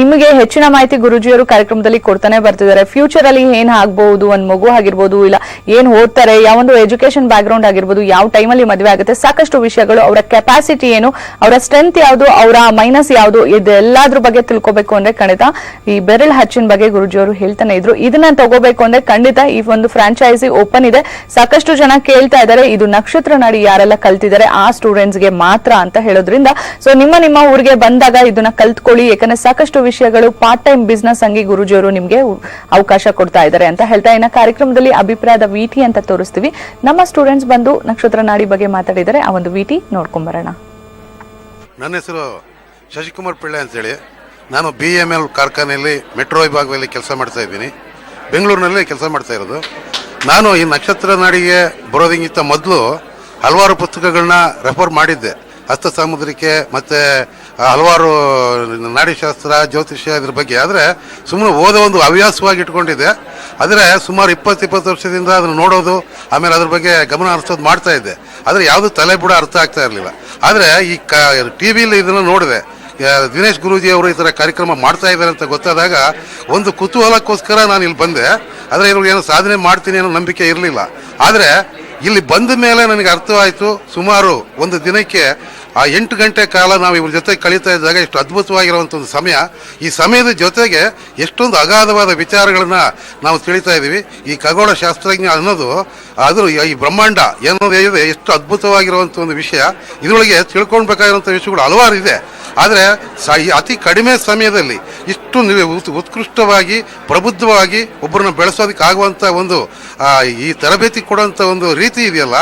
S1: ನಿಮಗೆ ಹೆಚ್ಚಿನ ಮಾಹಿತಿ ಗುರುಜಿಯವರು ಕಾರ್ಯಕ್ರಮದಲ್ಲಿ ಕೊಡ್ತಾನೆ ಬರ್ತಿದ್ದಾರೆ. ಫ್ಯೂಚರ್ ಅಲ್ಲಿ ಏನ್ ಆಗ್ಬಹುದು, ಒಂದ್ ಮಗು ಆಗಿರ್ಬೋದು, ಇಲ್ಲ ಏನ್ ಓದ್ತಾರೆ, ಯಾವೊಂದು ಎಜುಕೇಶನ್ ಬ್ಯಾಕ್ ಗ್ರೌಂಡ್ ಆಗಿರ್ಬೋದು, ಯಾವ ಟೈಮಲ್ಲಿ ಮದುವೆ ಆಗುತ್ತೆ, ಸಾಕಷ್ಟು ವಿಷಯಗಳು, ಅವರ ಕೆಪಾಸಿಟಿ ಏನು, ಅವರ ಸ್ಟ್ರೆಂತ್ ಯಾವುದು, ಅವರ ಮೈನಸ್ ಯಾವುದು, ಇದೆಲ್ಲ ಬಗ್ಗೆ ತಿಳ್ಕೋಬೇಕು ಅಂದ್ರೆ ಖಂಡಿತ ಈ ಬೆರಳು ಹಚ್ಚಿನ ಬಗ್ಗೆ ಗುರುಜಿಯವರು ಹೇಳ್ತಾನೆ ಇದ್ರು. ಇದನ್ನ ತಗೋಬೇಕು ಅಂದ್ರೆ ಖಂಡಿತ ಈ ಒಂದು ಫ್ರಾಂಚೈಸಿ ಓಪನ್ ಇದೆ. ಸಾಕಷ್ಟು ಜನ ಕೇಳ್ತಾ ಇದ್ದಾರೆ, ಇದು ನಕ್ಷತ್ರ ನಾಡಿ ಯಾರೆಲ್ಲ ಕಲ್ತಿದ್ದಾರೆ ಆ ಸ್ಟೂಡೆಂಟ್ಸ್ ಗೆ ಮಾತ್ರ ಅಂತ ಹೇಳೋದ್ರಿಂದ, ಸೊ ನಿಮ್ಮ ಊರಿಗೆ ಬಂದಾಗ ಇದನ್ನ ಕಲ್ತ್ಕೊಳ್ಳಿ. ಯಾಕಂದ್ರೆ ಸಾಕಷ್ಟು ವಿಷಯಗಳು ಪಾರ್ಟ್ ಟೈಮ್ ಬಿಸ್ನೆಸ್ ಅಂಗಿ ಗುರುಜಿಯವರು ನಿಮ್ಗೆ ಅವಕಾಶ ಕೊಡ್ತಾ ಇದ್ದಾರೆ ಅಂತ ಹೇಳ್ತಾ, ಇನ್ನ ಕಾರ್ಯಕ್ರಮದಲ್ಲಿ ಅಭಿಪ್ರಾಯದ ವಿಟಿ ಅಂತ ತೋರಿಸ್ತೀವಿ. ನಮ್ಮ ಸ್ಟೂಡೆಂಟ್ಸ್ ಬಂದು ನಕ್ಷತ್ರ ನಾಡಿ ಬಗ್ಗೆ ಮಾತಾಡಿದರೆ ಆ ಒಂದು ವಿಟಿ ನೋಡ್ಕೊಂಡ್ ಬರೋಣ.
S3: ನನ್ನ ಹೆಸರು ಶಶಿಕುಮಾರ್ ಪಿಳ್ಳೆ ಅಂತೇಳಿ, ನಾನು BML ಕಾರ್ಖಾನೆಯಲ್ಲಿ ಮೆಟ್ರೋ ವಿಭಾಗದಲ್ಲಿ ಕೆಲಸ ಮಾಡ್ತಾ ಇದ್ದೀನಿ. ಬೆಂಗಳೂರಿನಲ್ಲಿ ಕೆಲಸ ಮಾಡ್ತಾ ಇರೋದು. ನಾನು ಈ ನಕ್ಷತ್ರ ನಾಡಿಗೆ ಬರೋದಕ್ಕಿಂತ ಮೊದಲು ಹಲವಾರು ಪುಸ್ತಕಗಳನ್ನ ರೆಫರ್ ಮಾಡಿದ್ದೆ. ಹಸ್ತ ಸಾಮುದ್ರಿಕೆ ಮತ್ತು ಹಲವಾರು ನಾಡಿಶಾಸ್ತ್ರ ಜ್ಯೋತಿಷ್ಯ ಇದ್ರ ಬಗ್ಗೆ. ಆದರೆ ಸುಮ್ಮನೆ ಓದೋ ಒಂದು ಹವ್ಯಾಸವಾಗಿ ಇಟ್ಕೊಂಡಿದ್ದೆ. ಆದರೆ ಸುಮಾರು 20 ವರ್ಷದಿಂದ ಅದನ್ನು ನೋಡೋದು, ಆಮೇಲೆ ಅದ್ರ ಬಗ್ಗೆ ಗಮನ ಹರಿಸೋದು ಮಾಡ್ತಾ ಇದ್ದೆ. ಆದರೆ ಯಾವುದು ತಲೆ ಬುಡ ಅರ್ಥ ಆಗ್ತಾ ಇರಲಿಲ್ಲ. ಆದರೆ ಈ ಟಿ ವಿಲಿ ಇದನ್ನು ನೋಡಿದೆ, ದಿನೇಶ್ ಗುರೂಜಿ ಅವರು ಈ ಥರ ಕಾರ್ಯಕ್ರಮ ಮಾಡ್ತಾ ಇದ್ದಾರೆ ಅಂತ ಗೊತ್ತಾದಾಗ ಒಂದು ಕುತೂಹಲಕ್ಕೋಸ್ಕರ ನಾನು ಇಲ್ಲಿ ಬಂದೆ. ಆದರೆ ಇವ್ರಿಗೆ ಏನೋ ಸಾಧನೆ ಮಾಡ್ತೀನಿ ಅನ್ನೋ ನಂಬಿಕೆ ಇರಲಿಲ್ಲ. ಆದರೆ ಇಲ್ಲಿ ಬಂದ ಮೇಲೆ ನನಗೆ ಅರ್ಥವಾಯಿತು, ಸುಮಾರು ಒಂದು ದಿನಕ್ಕೆ 8 ಗಂಟೆ ಕಾಲ ನಾವು ಇವ್ರ ಜೊತೆ ಕಳೀತಾ ಇದ್ದಾಗ ಎಷ್ಟು ಅದ್ಭುತವಾಗಿರುವಂಥ ಒಂದು ಸಮಯ. ಈ ಸಮಯದ ಜೊತೆಗೆ ಎಷ್ಟೊಂದು ಅಗಾಧವಾದ ವಿಚಾರಗಳನ್ನ ನಾವು ತಿಳಿತಾ ಇದ್ದೀವಿ. ಈ ಖಗೋಳ ಶಾಸ್ತ್ರಜ್ಞ ಅನ್ನೋದು ಅದು ಈ ಬ್ರಹ್ಮಾಂಡ ಏನೋದು ಇದೆ, ಎಷ್ಟು ಅದ್ಭುತವಾಗಿರುವಂಥ ಒಂದು ವಿಷಯ. ಇದರೊಳಗೆ ತಿಳ್ಕೊಳ್ಬೇಕಾಗಿರುವಂಥ ವಿಷಯಗಳು ಹಲವಾರು ಇದೆ. ಆದರೆ ಅತಿ ಕಡಿಮೆ ಸಮಯದಲ್ಲಿ ಇಷ್ಟು ಉತ್ಕೃಷ್ಟವಾಗಿ ಪ್ರಬುದ್ಧವಾಗಿ ಒಬ್ಬರನ್ನ ಬೆಳೆಸೋದಕ್ಕೆ ಆಗುವಂಥ ಒಂದು ಈ ತರಬೇತಿ ಕೊಡುವಂಥ ಒಂದು ರೀತಿ ಇದೆಯಲ್ಲ,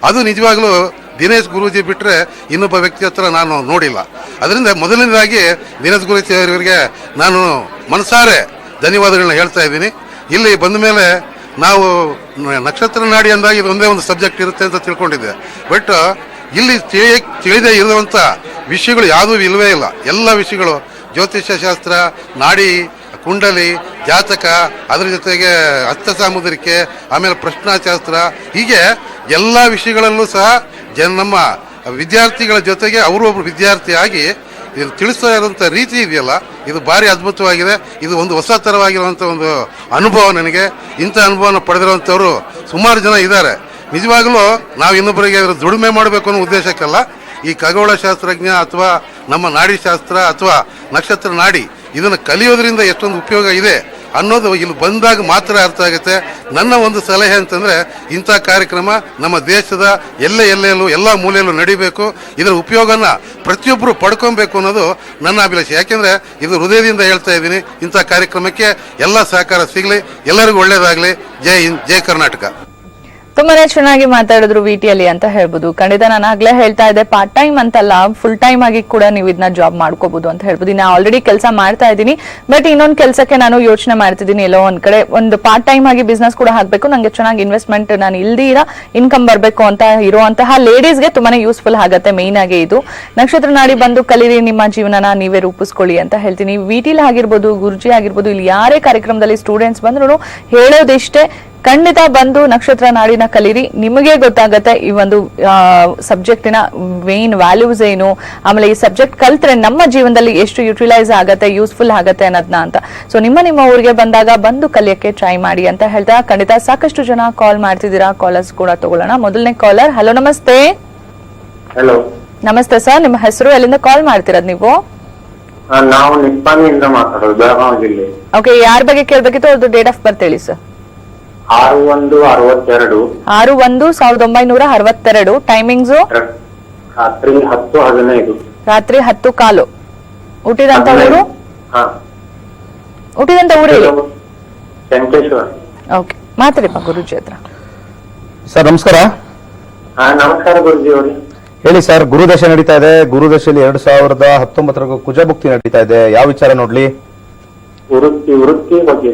S3: ಅದು ನಿಜವಾಗ್ಲೂ ದಿನೇಶ್ ಗುರೂಜಿ ಬಿಟ್ಟರೆ ಇನ್ನೊಬ್ಬ ವ್ಯಕ್ತಿ ಹತ್ರ ನಾನು ನೋಡಿಲ್ಲ. ಅದರಿಂದ ಮೊದಲನೇದಾಗಿ ದಿನೇಶ್ ಗುರೂಜಿ ಅವರಿಗೆ ನಾನು ಮನಸಾರೆ ಧನ್ಯವಾದಗಳನ್ನ ಹೇಳ್ತಾ ಇದ್ದೀನಿ. ಇಲ್ಲಿ ಬಂದ ಮೇಲೆ ನಾವು ನಕ್ಷತ್ರ ನಾಡಿ ಅಂದಾಗ ಇದು ಒಂದೇ ಒಂದು ಸಬ್ಜೆಕ್ಟ್ ಇರುತ್ತೆ ಅಂತ ತಿಳ್ಕೊಂಡಿದ್ದೆ. ಬಟ್ ಇಲ್ಲಿ ತಿಳಿದೇ ಇರುವಂಥ ವಿಷಯಗಳು ಯಾವುದೂ ಇಲ್ಲವೇ ಇಲ್ಲ. ಎಲ್ಲ ವಿಷಯಗಳು ಜ್ಯೋತಿಷ್ಯ ಶಾಸ್ತ್ರ, ನಾಡಿ, ಕುಂಡಲಿ, ಜಾತಕ, ಅದರ ಜೊತೆಗೆ ಹಸ್ತ ಸಾಮುದ್ರಿಕೆ, ಆಮೇಲೆ ಪ್ರಶ್ನಾಶಾಸ್ತ್ರ, ಹೀಗೆ ಎಲ್ಲ ವಿಷಯಗಳಲ್ಲೂ ಸಹ ನಮ್ಮ ವಿದ್ಯಾರ್ಥಿಗಳ ಜೊತೆಗೆ ಅವರು ಒಬ್ಬರು ವಿದ್ಯಾರ್ಥಿಯಾಗಿ ಇದು ತಿಳಿಸ್ತಾ ಇರುವಂಥ ರೀತಿ ಇದೆಯಲ್ಲ, ಇದು ಭಾರಿ ಅದ್ಭುತವಾಗಿದೆ. ಇದು ಒಂದು ಹೊಸ ಥರವಾಗಿರುವಂಥ ಒಂದು ಅನುಭವ ನನಗೆ. ಇಂಥ ಅನುಭವನ ಪಡೆದಿರುವಂಥವ್ರು ಸುಮಾರು ಜನ ಇದ್ದಾರೆ. ನಿಜವಾಗಲೂ ನಾವು ಇನ್ನೊಬ್ಬರಿಗೆ ಅದರ ದುಡಿಮೆ ಮಾಡಬೇಕು ಅನ್ನೋ ಉದ್ದೇಶಕ್ಕಲ್ಲ, ಈ ಖಗೋಳ ಶಾಸ್ತ್ರಜ್ಞ ಅಥವಾ ನಮ್ಮ ನಾಡಿ ಶಾಸ್ತ್ರ ಅಥವಾ ನಕ್ಷತ್ರ ನಾಡಿ ಇದನ್ನು ಕಲಿಯೋದ್ರಿಂದ ಎಷ್ಟೊಂದು ಉಪಯೋಗ ಇದೆ ಅನ್ನೋದು ಇಲ್ಲಿ ಬಂದಾಗ ಮಾತ್ರ ಅರ್ಥ ಆಗುತ್ತೆ. ನನ್ನ ಒಂದು ಸಲಹೆ ಅಂತಂದರೆ ಇಂಥ ಕಾರ್ಯಕ್ರಮ ನಮ್ಮ ದೇಶದ ಎಲ್ಲೆಲ್ಲೂ ಎಲ್ಲ ಮೂಲೆಯಲ್ಲೂ ನಡಿಬೇಕು. ಇದರ ಉಪಯೋಗನ ಪ್ರತಿಯೊಬ್ಬರು ಪಡ್ಕೊಬೇಕು ಅನ್ನೋದು ನನ್ನ ಅಭಿಲಾಷೆ. ಯಾಕೆಂದರೆ ಇದು ಹೃದಯದಿಂದ ಹೇಳ್ತಾ ಇದ್ದೀನಿ. ಇಂಥ ಕಾರ್ಯಕ್ರಮಕ್ಕೆ ಎಲ್ಲ ಸಹಕಾರ ಸಿಗಲಿ, ಎಲ್ಲರಿಗೂ ಒಳ್ಳೆಯದಾಗಲಿ. ಜೈ ಹಿಂದ್, ಜೈ ಕರ್ನಾಟಕ.
S1: ತುಂಬಾನೇ ಚೆನ್ನಾಗಿ ಮಾತಾಡಿದ್ರು ವಿಟಿಯಲ್ಲಿ ಅಂತ ಹೇಳ್ಬೋದು. ಖಂಡಿತ ನಾನು ಆಗ್ಲೇ ಹೇಳ್ತಾ ಇದ್ದೆ, ಪಾರ್ಟ್ ಟೈಮ್ ಅಂತಲ್ಲ, ಫುಲ್ ಟೈಮ್ ಆಗಿ ಕೂಡ ನೀವು ಇದನ್ನ ಜಾಬ್ ಮಾಡ್ಕೋಬಹುದು ಅಂತ ಹೇಳ್ಬೋದು. ನಾನು ಆಲ್ರೆಡಿ ಕೆಲಸ ಮಾಡ್ತಾ ಇದ್ದೀನಿ, ಬಟ್ ಇನ್ನೊಂದು ಕೆಲಸಕ್ಕೆ ನಾನು ಯೋಚನೆ ಮಾಡ್ತಿದ್ದೀನಿ. ಎಲ್ಲೋ ಒಂದ್ ಕಡೆ ಒಂದು ಪಾರ್ಟ್ ಟೈಮ್ ಆಗಿ ಬಿಸ್ನೆಸ್ ಕೂಡ ಹಾಕ್ಬೇಕು, ನಂಗೆ ಚೆನ್ನಾಗಿ ಇನ್ವೆಸ್ಟ್ಮೆಂಟ್ ನಾನು ಇಲ್ದಿರ ಇನ್ಕಮ್ ಬರಬೇಕು ಅಂತ ಇರುವಂತಹ ಲೇಡೀಸ್ಗೆ ತುಂಬಾನೇ ಯೂಸ್ಫುಲ್ ಆಗುತ್ತೆ. ಮೇನ್ ಆಗಿ ಇದು ನಕ್ಷತ್ರ ನಾಡಿ ಬಂದು ಕಲೀರಿ, ನಿಮ್ಮ ಜೀವನನ ನೀವೇ ರೂಪಿಸ್ಕೊಳ್ಳಿ ಅಂತ ಹೇಳ್ತೀನಿ. ವಿಟಿಲ್ ಆಗಿರ್ಬೋದು, ಗುರುಜಿ ಆಗಿರ್ಬೋದು, ಇಲ್ಲಿ ಯಾರೇ ಕಾರ್ಯಕ್ರಮದಲ್ಲಿ ಸ್ಟೂಡೆಂಟ್ಸ್ ಬಂದ್ರು ಹೇಳೋದಿಷ್ಟೇ, ಖಂಡಿತ ಬಂದು ನಕ್ಷತ್ರ ನಾಡಿನ ಕಲೀರಿ. ನಿಮಗೆ ಗೊತ್ತಾಗತ್ತೆ ಈ ಒಂದು ಸಬ್ಜೆಕ್ಟಿನ ಮೇನ್ ವ್ಯಾಲ್ಯೂಸ್ ಏನು, ಆಮೇಲೆ ಈ ಸಬ್ಜೆಕ್ಟ್ ಕಲ್ತ್ರೆ ನಮ್ಮ ಜೀವನದಲ್ಲಿ ಎಷ್ಟು ಯುಟಿಲೈಸ್ ಆಗತ್ತೆ, ಯೂಸ್ಫುಲ್ ಆಗತ್ತೆ ಅನ್ನೋದನ್ನ ಅಂತ. ಸೊ ನಿಮ್ಮ ಊರಿಗೆ ಬಂದಾಗ ಬಂದು ಕಲಿಯಕ್ಕೆ ಟ್ರೈ ಮಾಡಿ ಅಂತ ಹೇಳ್ತಾ, ಖಂಡಿತ ಸಾಕಷ್ಟು ಜನ ಕಾಲ್ ಮಾಡ್ತಿದ್ದೀರಾ, ಕಾಲರ್ಸ್ ಕೂಡ ತಗೊಳ್ಳೋಣ. ಮೊದಲನೇ ಕಾಲರ್. ಹಲೋ, ನಮಸ್ತೆ.
S4: ಹಲೋ,
S1: ನಮಸ್ತೆ ಸರ್, ನಿಮ್ಮ ಹೆಸರು, ಎಲ್ಲಿಂದ ಕಾಲ್ ಮಾಡ್ತಿರೋದು ನೀವು?
S4: ನಾವು ನಿಪ್ಪಾಣಿಯಿಂದ ಮಾತಾಡೋದು, ಬೆಳಗಾವಿ ಜಿಲ್ಲೆ.
S1: ಓಕೆ, ಯಾರ ಬಗ್ಗೆ ಕೇಳ್ಬೇಕಿತ್ತು, ಅವ್ರದ್ದು ಡೇಟ್ ಆಫ್ ಬರ್ತ್ ಹೇಳಿ ಸರ್.
S4: 6/1/62.
S1: 6/1/1962. ಟೈಮಿಂಗ್ಸು
S4: ರಾತ್ರಿ 10:15.
S1: ರಾತ್ರಿ 10:15. ಹುಟ್ಟಿದಂತ ಊರು? ಹುಟ್ಟಿದಂತ ಊರು ಹೇಳಿ.
S4: ಶಂಕೇಶ್ವರ.
S1: ಓಕೆ, ಮಾತಾಡಿಪ್ಪ ಗುರುಜಿ ಹತ್ರ.
S2: ಸರ್ ನಮಸ್ಕಾರ.
S4: ನಮಸ್ಕಾರ ಗುರುಜಿ ಅವರೇ.
S2: ಹೇಳಿ ಸರ್. ಗುರುದಶೆ ನಡೀತಾ ಇದೆ. ಗುರುದಶೆಯಲ್ಲಿ 2019 ಕುಜಭುಕ್ತಿ ನಡೀತಾ ಇದೆ. ಯಾವ ವಿಚಾರ ನೋಡ್ಲಿ?
S4: ವೃತ್ತಿ ಬಗ್ಗೆ.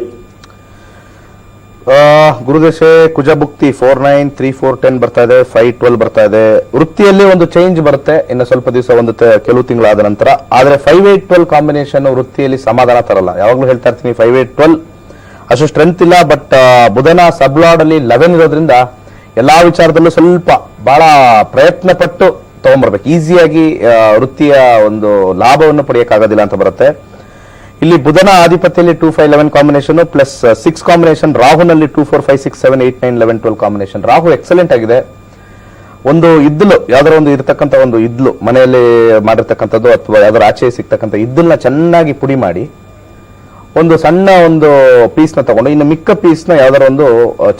S2: ಗುರುದಶೆ ಕುಜಭುಕ್ತಿ 49, 34, 10 ಬರ್ತಾ ಇದೆ, 5, 12 ಬರ್ತಾ ಇದೆ. ವೃತ್ತಿಯಲ್ಲಿ ಒಂದು ಚೇಂಜ್ ಬರುತ್ತೆ ಇನ್ನು ಸ್ವಲ್ಪ ದಿವಸ, ಒಂದು ಕೆಲವು ತಿಂಗಳಾದ ನಂತರ. ಆದ್ರೆ 5, 8, 12 ಕಾಂಬಿನೇಷನ್ ವೃತ್ತಿಯಲ್ಲಿ ಸಮಾಧಾನ ತರಲ್ಲ. ಯಾವಾಗ್ಲೂ ಹೇಳ್ತಾ ಇರ್ತೀನಿ, 5, 8, 12 ಅಷ್ಟು ಸ್ಟ್ರೆಂತ್ ಇಲ್ಲ. ಬಟ್ ಬುಧನ ಸಬ್ಲಾರ್ಡ್ ಅಲ್ಲಿ 11 ಇರೋದ್ರಿಂದ ಎಲ್ಲಾ ವಿಚಾರದಲ್ಲೂ ಸ್ವಲ್ಪ ಬಹಳ ಪ್ರಯತ್ನ ಪಟ್ಟು ತಗೊಂಡ್ಬರ್ಬೇಕು. ಈಸಿಯಾಗಿ ವೃತ್ತಿಯ ಒಂದು ಲಾಭವನ್ನು ಪಡೆಯಕ್ಕಾಗೋದಿಲ್ಲ ಅಂತ ಬರುತ್ತೆ. ಇಲ್ಲಿ ಬುಧನ ಆಧಿಪತ್ಯದಲ್ಲಿ 2, 5, 11 ಕಾಂಬಿನೇಷನ್ ಪ್ಲಸ್ 6 ಕಾಂಬಿನೇಷನ್. ರಾಹುನಲ್ಲಿ 2, 4, 5, 6, 7, 8, 9, 11, 12 ಕಾಂಬಿನೇಷನ್. ರಾಹು ಎಕ್ಸಲೆಂಟ್ ಆಗಿದೆ. ಒಂದು ಇದ್ಲು, ಯಾವ್ದಾರ ಒಂದು ಇರತಕ್ಕಂಥ ಒಂದು ಇದ್ಲು, ಮನೆಯಲ್ಲಿ ಮಾಡಿರ್ತಕ್ಕಂಥದ್ದು ಅಥವಾ ಯಾವ್ದಾರು ಆಚೆ ಸಿಗ್ತಕ್ಕಂಥ ಇದ್ದಲ್ನ ಚೆನ್ನಾಗಿ ಪುಡಿ ಮಾಡಿ ಒಂದು ಸಣ್ಣ ಒಂದು ಪೀಸ್ ನ ತಗೊಂಡು, ಇನ್ನು ಮಿಕ್ಕ ಪೀಸ್ ನ ಯಾವ್ದಾರ ಒಂದು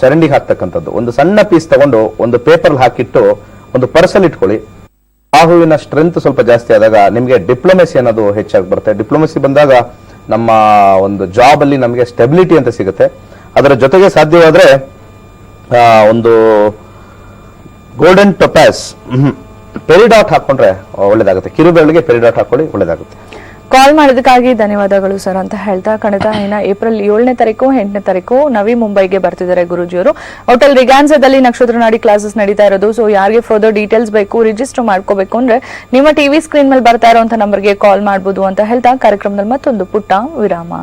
S2: ಚರಂಡಿಗೆ ಹಾಕ್ತಕ್ಕಂಥದ್ದು, ಒಂದು ಸಣ್ಣ ಪೀಸ್ ತಗೊಂಡು ಒಂದು ಪೇಪರ್ ಹಾಕಿಟ್ಟು ಒಂದು ಪರ್ಸಲ್ ಇಟ್ಕೊಳ್ಳಿ. ರಾಹುವಿನ ಸ್ಟ್ರೆಂತ್ ಸ್ವಲ್ಪ ಜಾಸ್ತಿ ಆದಾಗ ನಿಮಗೆ ಡಿಪ್ಲೊಮೆಸಿ ಅನ್ನೋದು ಹೆಚ್ಚಾಗಿ ಬರುತ್ತೆ. ಡಿಪ್ಲೊಮೆಸಿ ಬಂದಾಗ ನಮ್ಮ ಒಂದು ಜಾಬ್ ಅಲ್ಲಿ ನಮಗೆ ಸ್ಟೆಬಿಲಿಟಿ ಅಂತ ಸಿಗುತ್ತೆ. ಅದರ ಜೊತೆಗೆ ಸಾಧ್ಯವಾದ್ರೆ ಒಂದು ಗೋಲ್ಡನ್ ಟೊಪ್ಯಾಸ್ ಪೆರಿಡಾಟ್ ಹಾಕೊಂಡ್ರೆ ಒಳ್ಳೇದಾಗುತ್ತೆ. ಕಿರುಬೆರಳಿಗೆ ಪೆರಿಡಾಟ್ ಹಾಕೊಳ್ಳಿ, ಒಳ್ಳೇದಾಗುತ್ತೆ.
S1: ಕಾಲ್ ಮಾಡೋದಕ್ಕಾಗಿ ಧನ್ಯವಾದಗಳು ಸರ್ ಅಂತ ಹೇಳ್ತಾ ಖಂಡಿತ ಇನ್ನ ಏಪ್ರಿಲ್ 7ನೇ ತಾರೀಕು 8ನೇ ತಾರೀಕು ನವಿ ಮುಂಬೈಗೆ ಬರ್ತಿದ್ದಾರೆ ಗುರುಜಿಯವರು. ಹೋಟೆಲ್ ರಿಗಾನ್ಸಾದಲ್ಲಿ ನಕ್ಷತ್ರ ನಾಡಿ ಕ್ಲಾಸಸ್ ನಡೀತಾ ಇರೋದು. ಸೊ ಯಾರಿಗೆ ಫರ್ದರ್ ಡೀಟೇಲ್ಸ್ ಬೇಕು, ರಿಜಿಸ್ಟರ್ ಮಾಡ್ಕೋಬೇಕು ಅಂದ್ರೆ ನಿಮ್ಮ ಟಿವಿ ಸ್ಕ್ರೀನ್ ಮೇಲೆ ಬರ್ತಾ ಇರುವಂತ ನಂಬರ್ಗೆ ಕಾಲ್ ಮಾಡಬಹುದು ಅಂತ ಹೇಳ್ತಾ ಕಾರ್ಯಕ್ರಮದಲ್ಲಿ ಮತ್ತೊಂದು ಪುಟ್ಟ ವಿರಾಮ.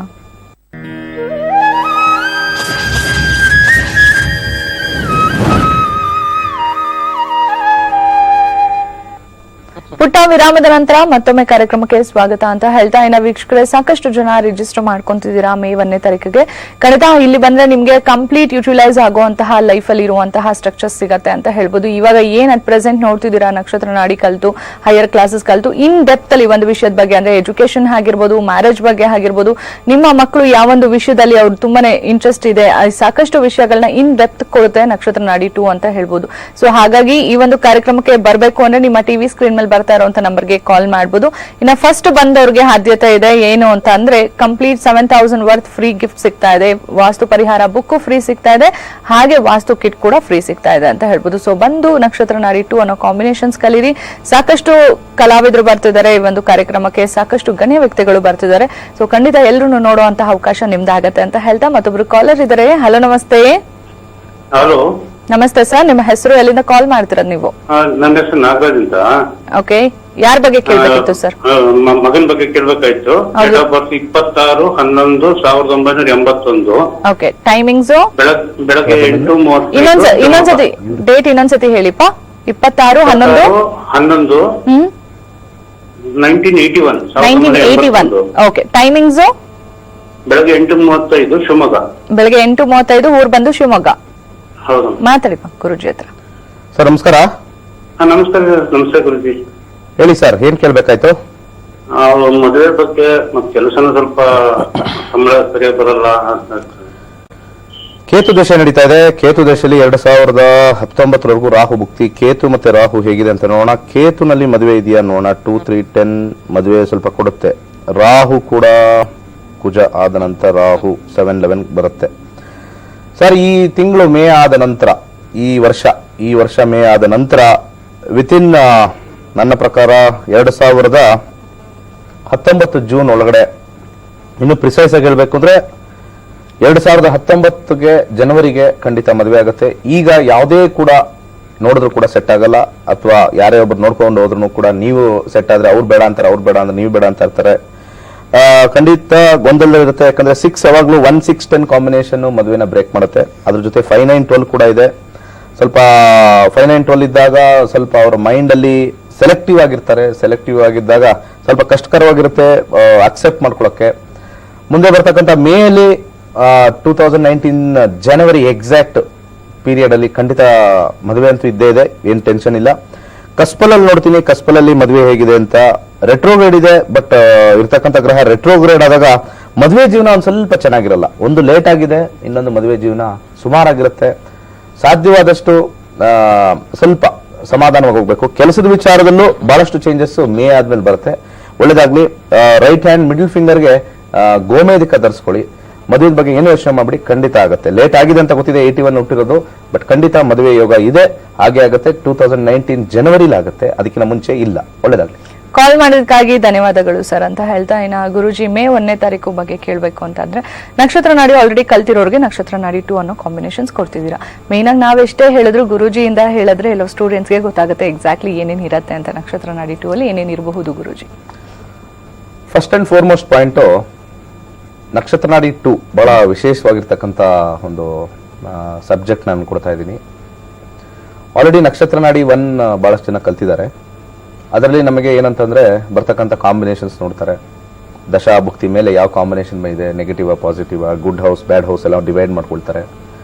S1: ಪುಟ್ಟ ವಿರಾಮದ ನಂತರ ಮತ್ತೊಮ್ಮೆ ಕಾರ್ಯಕ್ರಮಕ್ಕೆ ಸ್ವಾಗತ ಅಂತ ಹೇಳ್ತಾ ಇನ್ನ ವೀಕ್ಷಕರೇ, ಸಾಕಷ್ಟು ಜನ ರಿಜಿಸ್ಟರ್ ಮಾಡ್ಕೊಂತಿದ್ದೀರಾ ಮೇ 1ನೇ ತಾರೀಕಿಗೆ. ಖಂಡಿತ ಇಲ್ಲಿ ಬಂದ್ರೆ ನಿಮ್ಗೆ ಕಂಪ್ಲೀಟ್ ಯುಟಿಲೈಸ್ ಆಗುವಂತಹ ಲೈಫ್ ಅಲ್ಲಿ ಇರುವಂತಹ ಸ್ಟ್ರಕ್ಚರ್ಸ್ ಸಿಗತ್ತೆ ಅಂತ ಹೇಳ್ಬೋದು. ಇವಾಗ ಏನ್ ಅಟ್ ಪ್ರೆಸೆಂಟ್ ನೋಡ್ತಿದ್ದೀರಾ ನಕ್ಷತ್ರ ನಾಡಿ ಕಲ್ತು ಹೈಯರ್ ಕ್ಲಾಸಸ್ ಕಲ್ತು ಇನ್ ಡೆಪ್ತ್ ಅಲ್ಲಿ ಒಂದು ವಿಷಯದ ಬಗ್ಗೆ ಅಂದ್ರೆ ಎಜುಕೇಶನ್ ಆಗಿರ್ಬೋದು, ಮ್ಯಾರೇಜ್ ಬಗ್ಗೆ ಆಗಿರ್ಬೋದು, ನಿಮ್ಮ ಮಕ್ಕಳು ಯಾವೊಂದು ವಿಷಯದಲ್ಲಿ ಅವ್ರು ತುಂಬಾನೇ ಇಂಟ್ರೆಸ್ಟ್ ಇದೆ, ಸಾಕಷ್ಟು ವಿಷಯಗಳನ್ನ ಇನ್ ಡೆಪ್ತ್ ಕೊಡುತ್ತೆ ನಕ್ಷತ್ರ ನಾಡಿ 2 ಅಂತ ಹೇಳ್ಬೋದು. ಸೊ ಹಾಗಾಗಿ ಈ ಒಂದು ಕಾರ್ಯಕ್ರಮಕ್ಕೆ ಬರಬೇಕು ಅಂದ್ರೆ ನಿಮ್ಮ ಟಿವಿ ಸ್ಕ್ರೀನ್ ಮೇಲೆ ಬರ್ತಾ ಇರುವಂತ ನಂಬರ್ಗೆ ಕಾಲ್ ಮಾಡಬಹುದು. ಇನ್ನ ಫಸ್ಟ್ ಬಂದವ್ರಿಗೆ ಆದ್ಯತೆ ಇದೆ. ಏನು ಅಂತ ಅಂದ್ರೆ ಕಂಪ್ಲೀಟ್ 7,000 ವರ್ತ್ ಫ್ರೀ ಗಿಫ್ಟ್ ಸಿಗ್ತಾ ಇದೆ, ವಾಸ್ತು ಪರಿಹಾರ ಬುಕ್ ಫ್ರೀ ಸಿಗ್ತಾ ಇದೆ, ಹಾಗೆ ವಾಸ್ತು ಕಿಟ್ ಕೂಡ ಫ್ರೀ ಸಿಗ್ತಾ ಇದೆ ಅಂತ ಹೇಳ್ಬೋದು. ಸೊ ಬಂದು ನಕ್ಷತ್ರ ನಾಡಿ 2 ಅನ್ನೋ ಕಾಂಬಿನೇಷನ್ಸ್ ಕಲೀರಿ. ಸಾಕಷ್ಟು ಕಲಾವಿದರು ಬರ್ತಿದ್ದಾರೆ ಈ ಒಂದು ಕಾರ್ಯಕ್ರಮಕ್ಕೆ, ಸಾಕಷ್ಟು ಗಣ್ಯ ವ್ಯಕ್ತಿಗಳು ಬರ್ತಿದ್ದಾರೆ. ಸೊ ಖಂಡಿತ ಎಲ್ಲರೂ ನೋಡುವಂತಹ ಅವಕಾಶ ನಿಮ್ದಾಗತ್ತೆ ಅಂತ ಹೇಳ್ತಾ ಮತ್ತೊಬ್ರು ಕಾಲರ್ ಇದ್ದಾರೆ. ಹಲೋ, ನಮಸ್ತೆ.
S4: ಹಲೋ,
S1: ನಮಸ್ತೆ ಸರ್, ನಿಮ್ಮ ಹೆಸರು, ಎಲ್ಲಿಂದ ಕಾಲ್ ಮಾಡ್ತಿರೋದು ನೀವು?
S4: ನನ್ನ ಹೆಸರು ನಾಗರಾಜ್ ಅಂತ.
S1: ಓಕೆ, ಯಾರ ಬಗ್ಗೆ ಕೇಳ್ಬೇಕಿತ್ತು ಸರ್?
S4: ಮಗನ ಬಗ್ಗೆ ಕೇಳ್ಬೇಕಾಯ್ತು. Date of birth 26/11/1981.
S1: Okay, timings
S4: ಬೆಳಗ್ಗೆ 8:30.
S1: ಇನ್ನೊಂದ್ಸತಿ ಡೇಟ್ ಇನ್ನೊಂದ್ಸತಿ ಹೇಳಿಪ್ಪ.
S4: 26/11/1981.
S1: 1981. ಓಕೆ, ಟೈಮಿಂಗ್ಸ್
S4: ಬೆಳಗ್ಗೆ 8:35 ಶಿವಮೊಗ್ಗ.
S1: ಬೆಳಗ್ಗೆ 8:35, ಊರ್ ಬಂದು ಶಿವಮೊಗ್ಗ.
S4: ಹೌದು,
S1: ಮಾತಾಡಿಪ್ಪ ಗುರುಜಿ ಹತ್ರ.
S2: ಸರ್ ನಮಸ್ಕಾರ.
S4: ನಮಸ್ಕಾರ. ನಮಸ್ತೆ ಗುರುಜಿ.
S2: ಹೇಳಿ ಸರ್, ಏನ್ ಕೇಳ್ಬೇಕಾಯ್ತು?
S4: ಮದುವೆ ಬಗ್ಗೆ ಮತ್ತೆ ಕೆಲಸನ ಸ್ವಲ್ಪ ಸಂಬಳ ಸರಿಯಾಗಿ ಬರಲ್ಲ.
S2: ಕೇತು ದಶೆ ನಡೀತಾ ಇದೆ. ಕೇತು ದಶೆಯಲ್ಲಿ 2019 ರಾಹು ಭುಕ್ತಿ. ಕೇತು ಮತ್ತೆ ರಾಹು ಹೇಗಿದೆ ಅಂತ ನೋಡೋಣ. ಕೇತುನಲ್ಲಿ ಮದುವೆ ಇದೆಯಾ ನೋಡೋಣ. 2, 3, 10 ಮದುವೆ ಸ್ವಲ್ಪ ಕೊಡುತ್ತೆ. ರಾಹು ಕೂಡ ಕುಜ ಆದ ನಂತರ ರಾಹು 7, 11 ಬರುತ್ತೆ. ಸರ್, ಈ ತಿಂಗಳು ಮೇ ಆದ ನಂತರ, ಈ ವರ್ಷ ಮೇ ಆದ ನಂತರ ವಿತಿನ್ ನನ್ನ ಪ್ರಕಾರ 2019 ಜೂನ್ ಒಳಗಡೆ, ಇನ್ನು ಪ್ರಿಸೈಸ್ ಆಗಿ ಹೇಳ್ಬೇಕು ಅಂದ್ರೆ 2019 ಜನವರಿಗೆ ಖಂಡಿತ ಮದುವೆ ಆಗುತ್ತೆ. ಈಗ ಯಾವುದೇ ಕೂಡ ನೋಡಿದ್ರು ಕೂಡ ಸೆಟ್ ಆಗಲ್ಲ, ಅಥವಾ ಯಾರೇ ಒಬ್ರು ನೋಡ್ಕೊಂಡು ಹೋದ್ರು ಕೂಡ ನೀವು ಸೆಟ್ ಆದ್ರೆ ಅವ್ರು ಬೇಡ ಅಂತಾರೆ, ಅವ್ರು ಬೇಡ ಅಂದ್ರೆ ನೀವು ಬೇಡ ಅಂತ ಇರ್ತಾರೆ. ಖಂಡಿತ ಗೊಂದಲ ಇರುತ್ತೆ. ಯಾಕಂದ್ರೆ 6 ಯಾವಾಗ್ಲೂ 1, 6, 10 ಕಾಂಬಿನೇಷನ್ ಮದುವೆನ ಬ್ರೇಕ್ ಮಾಡುತ್ತೆ. ಅದ್ರ ಜೊತೆ 5, 9, 12 ಕೂಡ ಇದೆ. ಸ್ವಲ್ಪ 5, 9, 12 ಇದ್ದಾಗ ಸ್ವಲ್ಪ ಅವ್ರ ಮೈಂಡ್ ಅಲ್ಲಿ ಸೆಲೆಕ್ಟಿವ್ ಆಗಿರ್ತಾರೆ. ಸೆಲೆಕ್ಟಿವ್ ಆಗಿದ್ದಾಗ ಸ್ವಲ್ಪ ಕಷ್ಟಕರವಾಗಿರುತ್ತೆ ಅಕ್ಸೆಪ್ಟ್ ಮಾಡ್ಕೊಳಕ್ಕೆ. ಮುಂದೆ ಬರ್ತಕ್ಕಂಥ ಮೇ ಅಲ್ಲಿ 2019 ಜನವರಿ ಎಕ್ಸಾಕ್ಟ್ ಪೀರಿಯಡ್ ಅಲ್ಲಿ ಖಂಡಿತ ಮದುವೆ ಅಂತೂ ಇದ್ದೇ ಇದೆ, ಏನ್ ಟೆನ್ಷನ್ ಇಲ್ಲ. ಕಸ್ಪಲಲ್ಲಿ ನೋಡ್ತೀನಿ, ಕಸ್ಪಲಲ್ಲಿ ಮದುವೆ ಹೇಗಿದೆ ಅಂತ. ರೆಟ್ರೋಗ್ರೇಡ್ ಇದೆ, ಬಟ್ ಇರ್ತಕ್ಕಂಥ ಗ್ರಹ ರೆಟ್ರೋಗ್ರೇಡ್ ಆದಾಗ ಮದುವೆ ಜೀವನ ಒಂದ್ ಸ್ವಲ್ಪ ಚೆನ್ನಾಗಿರಲ್ಲ. ಒಂದು ಲೇಟ್ ಆಗಿದೆ, ಇನ್ನೊಂದು ಮದುವೆ ಜೀವನ ಸುಮಾರಾಗಿರುತ್ತೆ. ಸಾಧ್ಯವಾದಷ್ಟು ಸ್ವಲ್ಪ ಸಮಾಧಾನವಾಗಿ ಹೋಗ್ಬೇಕು. ಕೆಲಸದ ವಿಚಾರದಲ್ಲೂ ಬಹಳಷ್ಟು ಚೇಂಜಸ್ ಮೇ ಆದ್ಮೇಲೆ ಬರುತ್ತೆ. ಒಳ್ಳೇದಾಗ್ಲಿ. ರೈಟ್ ಹ್ಯಾಂಡ್ ಮಿಡಲ್ ಫಿಂಗರ್ಗೆ ಗೋಮೇಧಿಕ ಧರಿಸ್ಕೊಳ್ಳಿ. ಮದುವೆ ಬಗ್ಗೆ ಏನು ಯೋಚನೆ ಮಾಡ್ಬಿಡಿ, ಖಂಡಿತ ಆಗುತ್ತೆ. ಲೇಟ್ ಆಗಿದೆ ಅಂತ ಗೊತ್ತಿದೆ, 81 ಹುಟ್ಟಿರೋದು, ಬಟ್ ಖಂಡಿತ ಮದುವೆ ಯೋಗ ಇದೆ, ಹಾಗೆ ಆಗುತ್ತೆ. 2019 ಜನವರಿಲಿ ಆಗುತ್ತೆ, ಅದಕ್ಕಿಂತ ಮುಂಚೆ ಇಲ್ಲ. ಒಳ್ಳೇದಾಗ್ಲಿ.
S1: ಕಾಲ್ ಮಾಡೋದಕ್ಕಾಗಿ ಧನ್ಯವಾದಗಳು ಸರ್ ಅಂತ ಹೇಳ್ತಾ ಇನ್ನ ಗುರುಜಿ ಮೇ 1ನೇ ತಾರೀಕು ಬಗ್ಗೆ ಕೇಳಬೇಕು ಅಂತಂದ್ರೆ ನಕ್ಷತ್ರ ನಾಡಿ ಆಲ್ರೆಡಿ ಕಲ್ತಿರೋರಿಗೆ ನಕ್ಷತ್ರ ನಾಡಿ 2 ಅನ್ನೋ ಕಾಂಬಿನೇಷನ್ಸ್ ಕೊಡ್ತಿದ್ದೀರಾ. ಮೇನ್ ಆಗಿ ನಾವೆಷ್ಟೇ ಹೇಳಿದ್ರು ಗುರುಜಿಯಿಂದ ಹೇಳಿದ್ರೆ ಎಲ್ಲೋ ಸ್ಟೂಡೆಂಟ್ಸ್ಗೆ ಗೊತ್ತಾಗುತ್ತೆ ಎಕ್ಸಾಕ್ಟ್ಲಿ ಏನೇನ್ ಇರುತ್ತೆ ಅಂತ. ನಕ್ಷತ್ರ ನಾಡಿ 2 ಅಲ್ಲಿ ಏನೇನ್ ಇರಬಹುದು ಗುರುಜಿ?
S2: ಫಸ್ಟ್ ಅಂಡ್ ಫಾರ್ಮೋಸ್ಟ್ ಪಾಯಿಂಟ್, ನಕ್ಷತ್ರ ನಾಡಿ 2 ಬಹಳ ವಿಶೇಷವಾಗಿರ್ತಕ್ಕಂಥ ಒಂದು ಸಬ್ಜೆಕ್ಟ್ ನಾನು ಕೊಡ್ತಾ ಇದ್ದೀನಿ. ಆಲ್ರೆಡಿ ನಕ್ಷತ್ರ ನಾಡಿ 1 ಬಹಳಷ್ಟು ಜನ ಕಲ್ತಿದ್ದಾರೆ. ಅದರಲ್ಲಿ ನಮಗೆ ಏನಂತಂದ್ರೆ ಬರ್ತಕ್ಕಂಥ ಕಾಂಬಿನೇಷನ್ಸ್ ನೋಡ್ತಾರೆ. ದಶಾಭುಕ್ತಿ ಮೇಲೆ ಯಾವ ಕಾಂಬಿನೇಷನ್ ಇದೆ, ನೆಗೆಟಿವ್ ಪಾಸಿಟಿವ್, ಗುಡ್ ಹೌಸ್ ಬ್ಯಾಡ್ ಹೌಸ್ ಎಲ್ಲ ಡಿವೈಡ್ ಮಾಡ್ಕೊಳ್ತಾರೆ.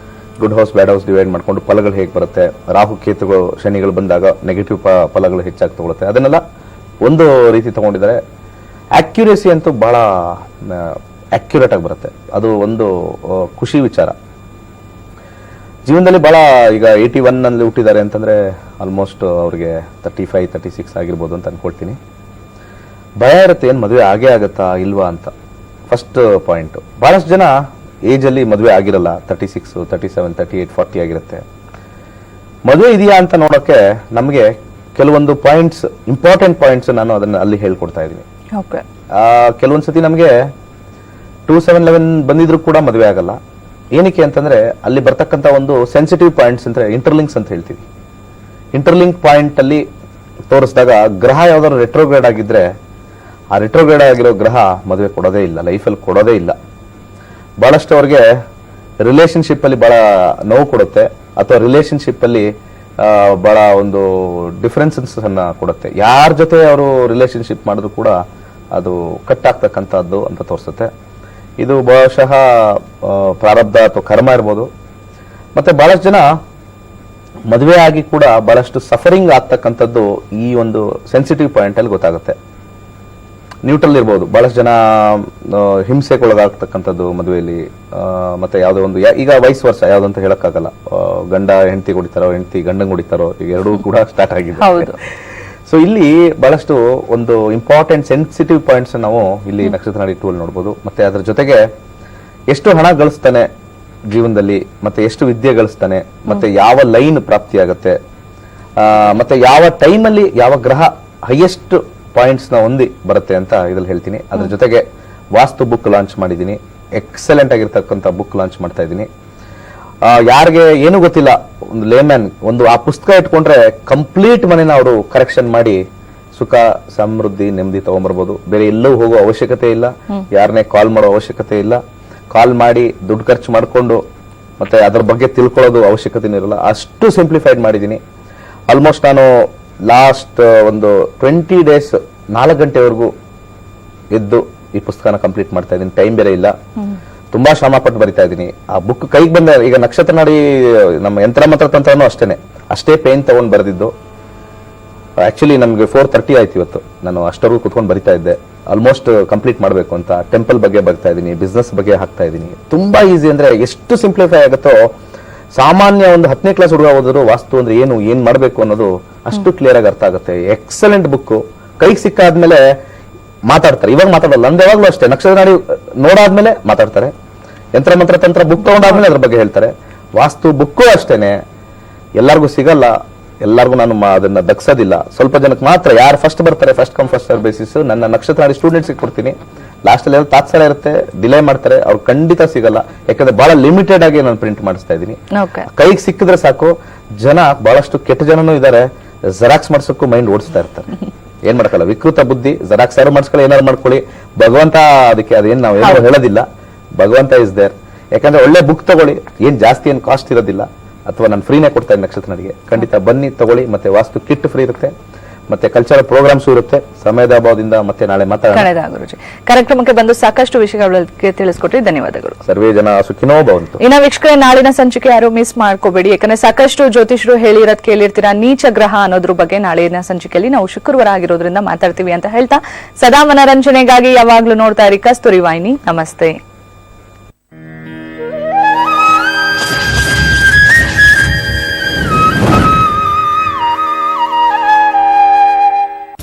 S2: ಗುಡ್ ಹೌಸ್ ಬ್ಯಾಡ್ ಹೌಸ್ ಡಿವೈಡ್ ಮಾಡ್ಕೊಂಡು ಫಲಗಳು ಹೇಗೆ ಬರುತ್ತೆ, ರಾಹು ಕೇತುಗಳು ಶನಿಗಳು ಬಂದಾಗ ನೆಗೆಟಿವ್ ಫಲಗಳು ಹೆಚ್ಚಾಗಿ ತಗೊಳುತ್ತೆ, ಅದನ್ನೆಲ್ಲ ಒಂದು ರೀತಿ ತಗೊಂಡಿದ್ದಾರೆ. ಅಕ್ಯುರೇಸಿ ಅಂತೂ ಬಹಳ ಅಕ್ಯುರೇಟ್ ಆಗಿ ಬರುತ್ತೆ. ಅದು ಒಂದು ಖುಷಿ ವಿಚಾರ. ಜೀವನದಲ್ಲಿ ಬಹಳ ಈಗ 81 ನಲ್ಲಿ ಹುಟ್ಟಿದ್ದಾರೆ ಅಂತಂದ್ರೆ ಆಲ್ಮೋಸ್ಟ್ ಅವ್ರಿಗೆ 35, 36 ಆಗಿರ್ಬೋದು ಅಂತ ಅನ್ಕೊಳ್ತೀನಿ. ಭಯ ಇರುತ್ತೆ, ಏನ್ ಮದುವೆ ಆಗೇ ಆಗತ್ತಾ ಇಲ್ವಾ ಅಂತ. ಫಸ್ಟ್ ಪಾಯಿಂಟ್, ಬಹಳಷ್ಟು ಜನ ಏಜ್ ಅಲ್ಲಿ ಮದುವೆ ಆಗಿರಲ್ಲ. 36, 37, 38, 40 ಆಗಿರುತ್ತೆ. ಮದುವೆ ಇದೆಯಾ ಅಂತ ನೋಡೋಕೆ ನಮಗೆ ಕೆಲವೊಂದು ಪಾಯಿಂಟ್ಸ್, ಇಂಪಾರ್ಟೆಂಟ್ ಪಾಯಿಂಟ್ಸ್ ನಾನು ಅದನ್ನ ಅಲ್ಲಿ ಹೇಳ್ಕೊಡ್ತಾ ಇದ್ದೀನಿ.
S1: ಓಕೆ.
S2: ಕೆಲವೊಂದ್ಸತಿ ನಮಗೆ 2711 ಬಂದಿದ್ರು ಕೂಡ ಮದುವೆ ಆಗಲ್ಲ. ಏನಕ್ಕೆ ಅಂತಂದ್ರೆ ಅಲ್ಲಿ ಬರ್ತಕ್ಕಂಥ ಒಂದು ಸೆನ್ಸಿಟಿವ್ ಪಾಯಿಂಟ್ಸ್ ಅಂದ್ರೆ ಇಂಟರ್ಲಿಂಕ್ಸ್ ಅಂತ ಹೇಳ್ತೀವಿ. ಇಂಟರ್ಲಿಂಕ್ ಪಾಯಿಂಟ್ ಅಲ್ಲಿ ತೋರಿಸಿದಾಗ ಗ್ರಹ ಯಾವ್ದಾದ್ರು ರೆಟ್ರೋಗ್ರೇಡ್ ಆಗಿದ್ರೆ ಆ ರೆಟ್ರೋಗ್ರೇಡ್ ಆಗಿರೋ ಗ್ರಹ ಮದುವೆ ಕೊಡೋದೇ ಇಲ್ಲ, ಲೈಫಲ್ಲಿ ಕೊಡೋದೇ ಇಲ್ಲ. ಬಹಳಷ್ಟು ಅವ್ರಿಗೆ ರಿಲೇಶನ್ಶಿಪ್ ಅಲ್ಲಿ ಬಹಳ ನೋವು ಕೊಡುತ್ತೆ, ಅಥವಾ ರಿಲೇಶನ್ಶಿಪ್ ಅಲ್ಲಿ ಬಹಳ ಒಂದು ಡಿಫರೆನ್ಸಸ್ ಅನ್ನ ಕೊಡುತ್ತೆ. ಯಾರ ಜೊತೆ ಅವರು ರಿಲೇಶನ್ಶಿಪ್ ಮಾಡಿದ್ರು ಕೂಡ ಅದು ಕಟ್ ಆಗ್ತಕ್ಕಂಥದ್ದು ಅಂತ ತೋರಿಸುತ್ತೆ. ಇದು ಬಹುಶಃ ಪ್ರಾರಬ್ಧ ಅಥವಾ ಕರ್ಮ ಇರ್ಬೋದು. ಮತ್ತೆ ಬಹಳಷ್ಟು ಜನ ಮದುವೆ ಆಗಿ ಕೂಡ ಬಹಳಷ್ಟು ಸಫರಿಂಗ್ ಆಗ್ತಕ್ಕಂಥದ್ದು ಈ ಒಂದು ಸೆನ್ಸಿಟಿವ್ ಪಾಯಿಂಟ್ ಅಲ್ಲಿ ಗೊತ್ತಾಗುತ್ತೆ. ನ್ಯೂಟ್ರಲ್ ಇರ್ಬೋದು, ಬಹಳಷ್ಟು ಜನ ಹಿಂಸೆಗೊಳಗಾಗ್ತಕ್ಕಂಥದ್ದು ಮದುವೆಯಲ್ಲಿ. ಮತ್ತೆ ಯಾವುದೋ ಒಂದು ಈಗ ವಯಸ್ಸು ವರ್ಷ ಯಾವ್ದಂತ ಹೇಳಕ್ಕಾಗಲ್ಲ, ಗಂಡ ಹೆಂಡತಿ ಹೊಡಿತಾರೋ, ಹೆಂಡತಿ ಗಂಡಂಗ್ ಹೊಡಿತಾರೋ, ಈಗ ಎರಡೂ ಕೂಡ ಸ್ಟಾರ್ಟ್ ಆಗಿದೆ. ಸೊ ಇಲ್ಲಿ ಬಹಳಷ್ಟು ಒಂದು ಇಂಪಾರ್ಟೆಂಟ್ ಸೆನ್ಸಿಟಿವ್ ಪಾಯಿಂಟ್ಸ್ ನಾವು ಇಲ್ಲಿ ನಕ್ಷತ್ರ ನಾಡಿ 2 ಅಲ್ಲಿ ನೋಡ್ಬೋದು. ಮತ್ತೆ ಅದ್ರ ಜೊತೆಗೆ ಎಷ್ಟು ಹಣ ಗಳಿಸ್ತಾನೆ ಜೀವನದಲ್ಲಿ, ಮತ್ತೆ ಎಷ್ಟು ವಿದ್ಯೆ ಗಳಿಸ್ತಾನೆ, ಮತ್ತೆ ಯಾವ ಲೈನ್ ಪ್ರಾಪ್ತಿಯಾಗತ್ತೆ, ಮತ್ತೆ ಯಾವ ಟೈಮಲ್ಲಿ ಯಾವ ಗ್ರಹ ಹೈಯೆಸ್ಟ್ ಪಾಯಿಂಟ್ಸ್ ನ ಹೊಂದಿ ಬರುತ್ತೆ ಅಂತ ಇದ್ರಲ್ಲಿ ಹೇಳ್ತೀನಿ. ಅದ್ರ ಜೊತೆಗೆ ವಾಸ್ತು ಬುಕ್ ಲಾಂಚ್ ಮಾಡಿದ್ದೀನಿ, ಎಕ್ಸಲೆಂಟ್ ಆಗಿರ್ತಕ್ಕಂಥ ಬುಕ್ ಲಾಂಚ್ ಮಾಡ್ತಾ ಇದ್ದೀನಿ. ಯಾರಿಗೆ ಏನು ಗೊತ್ತಿಲ್ಲ, ಒಂದು ಲೇಮ್ಯಾನ್ ಒಂದು ಆ ಪುಸ್ತಕ ಇಟ್ಕೊಂಡ್ರೆ ಕಂಪ್ಲೀಟ್ ಮನೆನ ಅವರು ಕರೆಕ್ಷನ್ ಮಾಡಿ ಸುಖ ಸಮೃದ್ಧಿ ನೆಮ್ಮದಿ ತಗೊಂಡ್ಬರ್ಬೋದು. ಬೇರೆ ಎಲ್ಲೂ ಹೋಗೋ ಅವಶ್ಯಕತೆ ಇಲ್ಲ, ಯಾರನ್ನೇ ಕಾಲ್ ಮಾಡೋ ಅವಶ್ಯಕತೆ ಇಲ್ಲ. ಕಾಲ್ ಮಾಡಿ ದುಡ್ಡು ಖರ್ಚು ಮಾಡಿಕೊಂಡು ಮತ್ತೆ ಅದ್ರ ಬಗ್ಗೆ ತಿಳ್ಕೊಳ್ಳೋದು ಅವಶ್ಯಕತೆ ಇರಲ್ಲ, ಅಷ್ಟು ಸಿಂಪ್ಲಿಫೈಡ್ ಮಾಡಿದ್ದೀನಿ. ಆಲ್ಮೋಸ್ಟ್ ನಾನು ಲಾಸ್ಟ್ ಒಂದು 20 ಡೇಸ್ 4 ಗಂಟೆವರೆಗೂ ಎದ್ದು ಈ ಪುಸ್ತಕನ ಕಂಪ್ಲೀಟ್ ಮಾಡ್ತಾ ಇದ್ದೀನಿ. ಟೈಮ್ ಬೇರೆ ಇಲ್ಲ, ತುಂಬಾ ಶ್ರಮ ಪಟ್ಟು ಬರಿತಾ ಇದ್ದೀನಿ. ಆ ಬುಕ್ ಕೈಗೆ ಬಂದ ಈಗ ನಕ್ಷತ್ರ ನಾಡಿ ನಮ್ಮ ಯಂತ್ರ ಮಂತ್ರ ತಂತ್ರನೂ ಅಷ್ಟೇ ಪೇನ್ ತಗೊಂಡು ಬರೆದಿದ್ದು. ಆಕ್ಚುಲಿ ನಮ್ಗೆ 4:30 ಆಯ್ತು ಇವತ್ತು. ನಾನು ಅಷ್ಟವರೆಗೂ ಕುತ್ಕೊಂಡು ಬರಿತಾ ಇದ್ದೆ, ಆಲ್ಮೋಸ್ಟ್ ಕಂಪ್ಲೀಟ್ ಮಾಡಬೇಕು ಅಂತ. ಟೆಂಪಲ್ ಬಗ್ಗೆ ಬರ್ತಾ ಇದ್ದೀನಿ, ಬಿಸ್ನೆಸ್ ಬಗ್ಗೆ ಹಾಕ್ತಾ ಇದ್ದೀನಿ. ತುಂಬಾ ಈಸಿ, ಅಂದ್ರೆ ಎಷ್ಟು ಸಿಂಪ್ಲಿಫೈ ಆಗುತ್ತೋ. ಸಾಮಾನ್ಯ ಒಂದು 10ನೇ ಕ್ಲಾಸ್ ಹುಡುಗ ಹೋದ್ರು ವಾಸ್ತು ಅಂದ್ರೆ ಏನ್ ಮಾಡಬೇಕು ಅನ್ನೋದು ಅಷ್ಟು ಕ್ಲಿಯರ್ ಆಗಿ ಅರ್ಥ ಆಗುತ್ತೆ. Excellent book. ಕೈಗೆ ಸಿಕ್ಕಾದ್ಮೇಲೆ ಮಾತಾಡ್ತಾರೆ, ಇವಾಗ ಮಾತಾಡಲ್ಲ. ನಂದು ಯಾವಾಗ್ಲೂ ಅಷ್ಟೇ, ನಕ್ಷತ್ರ ನಾಡಿ ನೋಡಾದ್ಮೇಲೆ ಮಾತಾಡ್ತಾರೆ, ಯಂತ್ರ ಮಂತ್ರ ತಂತ್ರ ಬುಕ್ ತಗೊಂಡಾದ್ಮೇಲೆ ಅದ್ರ ಬಗ್ಗೆ ಹೇಳ್ತಾರೆ. ವಾಸ್ತು ಬುಕ್ಕು ಅಷ್ಟೇನೆ, ಎಲ್ಲರಿಗೂ ಸಿಗಲ್ಲ, ಎಲ್ಲರಿಗೂ ನಾನು ಅದನ್ನ ದಕ್ಸೋದಿಲ್ಲ. ಸ್ವಲ್ಪ ಜನಕ್ಕೆ ಮಾತ್ರ, ಯಾರು ಫಸ್ಟ್ ಬರ್ತಾರೆ, first come first serve basis ನನ್ನ ನಕ್ಷತ್ರ ನಾಡಿ ಸ್ಟೂಡೆಂಟ್ಸ್ ಕೊಡ್ತೀನಿ. ಲಾಸ್ಟ್ ಅಲ್ಲಿ ತಾತ್ಸಾರ ಇರುತ್ತೆ, ಡಿಲೇ ಮಾಡ್ತಾರೆ, ಅವ್ರು ಖಂಡಿತ ಸಿಗಲ್ಲ. ಯಾಕಂದ್ರೆ ಬಹಳ ಲಿಮಿಟೆಡ್ ಆಗಿ ನಾನು ಪ್ರಿಂಟ್ ಮಾಡಿಸ್ತಾ ಇದ್ದೀನಿ. ಕೈಗೆ ಸಿಕ್ಕಿದ್ರೆ ಸಾಕು. ಜನ ಬಹಳಷ್ಟು ಕೆಟ್ಟ ಜನನೂ ಇದಾರೆ, ಜೆರಾಕ್ಸ್ ಮಾಡ್ಸಕ್ಕೂ ಮೈಂಡ್ ಓಡಿಸ್ತಾ ಇರ್ತಾರೆ. ಏನ್ ಮಾಡ್ಕೊಳ್ಳ, ವಿಕೃತ ಬುದ್ಧಿ. ಜೆರಾಕ್ಸ್ ಯಾರು ಮಾಡ್ಸ್ಕೊಳ್ಳಿ, ಏನಾರು ಮಾಡ್ಕೊಳ್ಳಿ, ಭಗವಂತ ಅದಕ್ಕೆ ಅದೇನ್ ನಾವು ಏನೋ ಹೇಳೋದಿಲ್ಲ. ಭಗವಂತ ಇಸ್ ದೇರ್. ಯಾಕಂದ್ರೆ ಒಳ್ಳೆ ಬುಕ್ ತಗೊಳ್ಳಿ, ಏನ್ ಜಾಸ್ತಿ ಏನ್ ಕಾಸ್ಟ್ ಇರೋದಿಲ್ಲ, ಅಥವಾ ನಾನು ಫ್ರೀನೇ ಕೊಡ್ತಾ ಇದ್ದೀನಿ ನಕ್ಷತ್ರ ನಾಡಿಗೆ. ಖಂಡಿತ ಬನ್ನಿ ತಗೊಳ್ಳಿ. ಮತ್ತೆ ವಾಸ್ತು ಕಿಟ್ ಫ್ರೀ ಇರುತ್ತೆ, ಮತ್ತೆ ಕಲ್ಚರಲ್ ಪ್ರೋಗ್ರಾಮ್ಸ್ ಇರುತ್ತೆ. ಸಮಯದ ಅಭಾವದಿಂದ ಮತ್ತೆ ನಾಳೆ ಮಾತಾಡೋಣ.
S1: ಗುರುಜಿ, ಕಾರ್ಯಕ್ರಮಕ್ಕೆ ಬಂದು ಸಾಕಷ್ಟು ವಿಷಯಗಳ ಬಗ್ಗೆ ತಿಳಿಸ್ಕೊಟ್ರಿ, ಧನ್ಯವಾದಗಳು.
S2: ಸರ್ವೇ ಜನ ಸುಖಿನೋ ಭವಂತು.
S1: ಇನ್ನ ವೀಕ್ಷಕರೇ, ನಾಳಿನ ಸಂಚಿಕೆ ಯಾರು ಮಿಸ್ ಮಾಡ್ಕೋಬೇಡಿ. ಯಾಕಂದ್ರೆ ಸಾಕಷ್ಟು ಜ್ಯೋತಿಷರು ಹೇಳಿರೋದ್ ಕೇಳಿರ್ತೀರಾ. ನೀಚ ಗ್ರಹ ಅನ್ನೋದ್ರ ಬಗ್ಗೆ ನಾಳಿನ ಸಂಚಿಕೆಯಲ್ಲಿ ನಾವು ಶುಕ್ರವಾರ ಆಗಿರೋದ್ರಿಂದ ಮಾತಾಡ್ತೀವಿ ಅಂತ ಹೇಳ್ತಾ, ಸದಾ ಮನರಂಜನೆಗಾಗಿ ಯಾವಾಗ್ಲೂ ನೋಡ್ತಾ ಇರಿ ಕಸ್ತೂರಿ ವಾಹಿನಿ. ನಮಸ್ತೆ.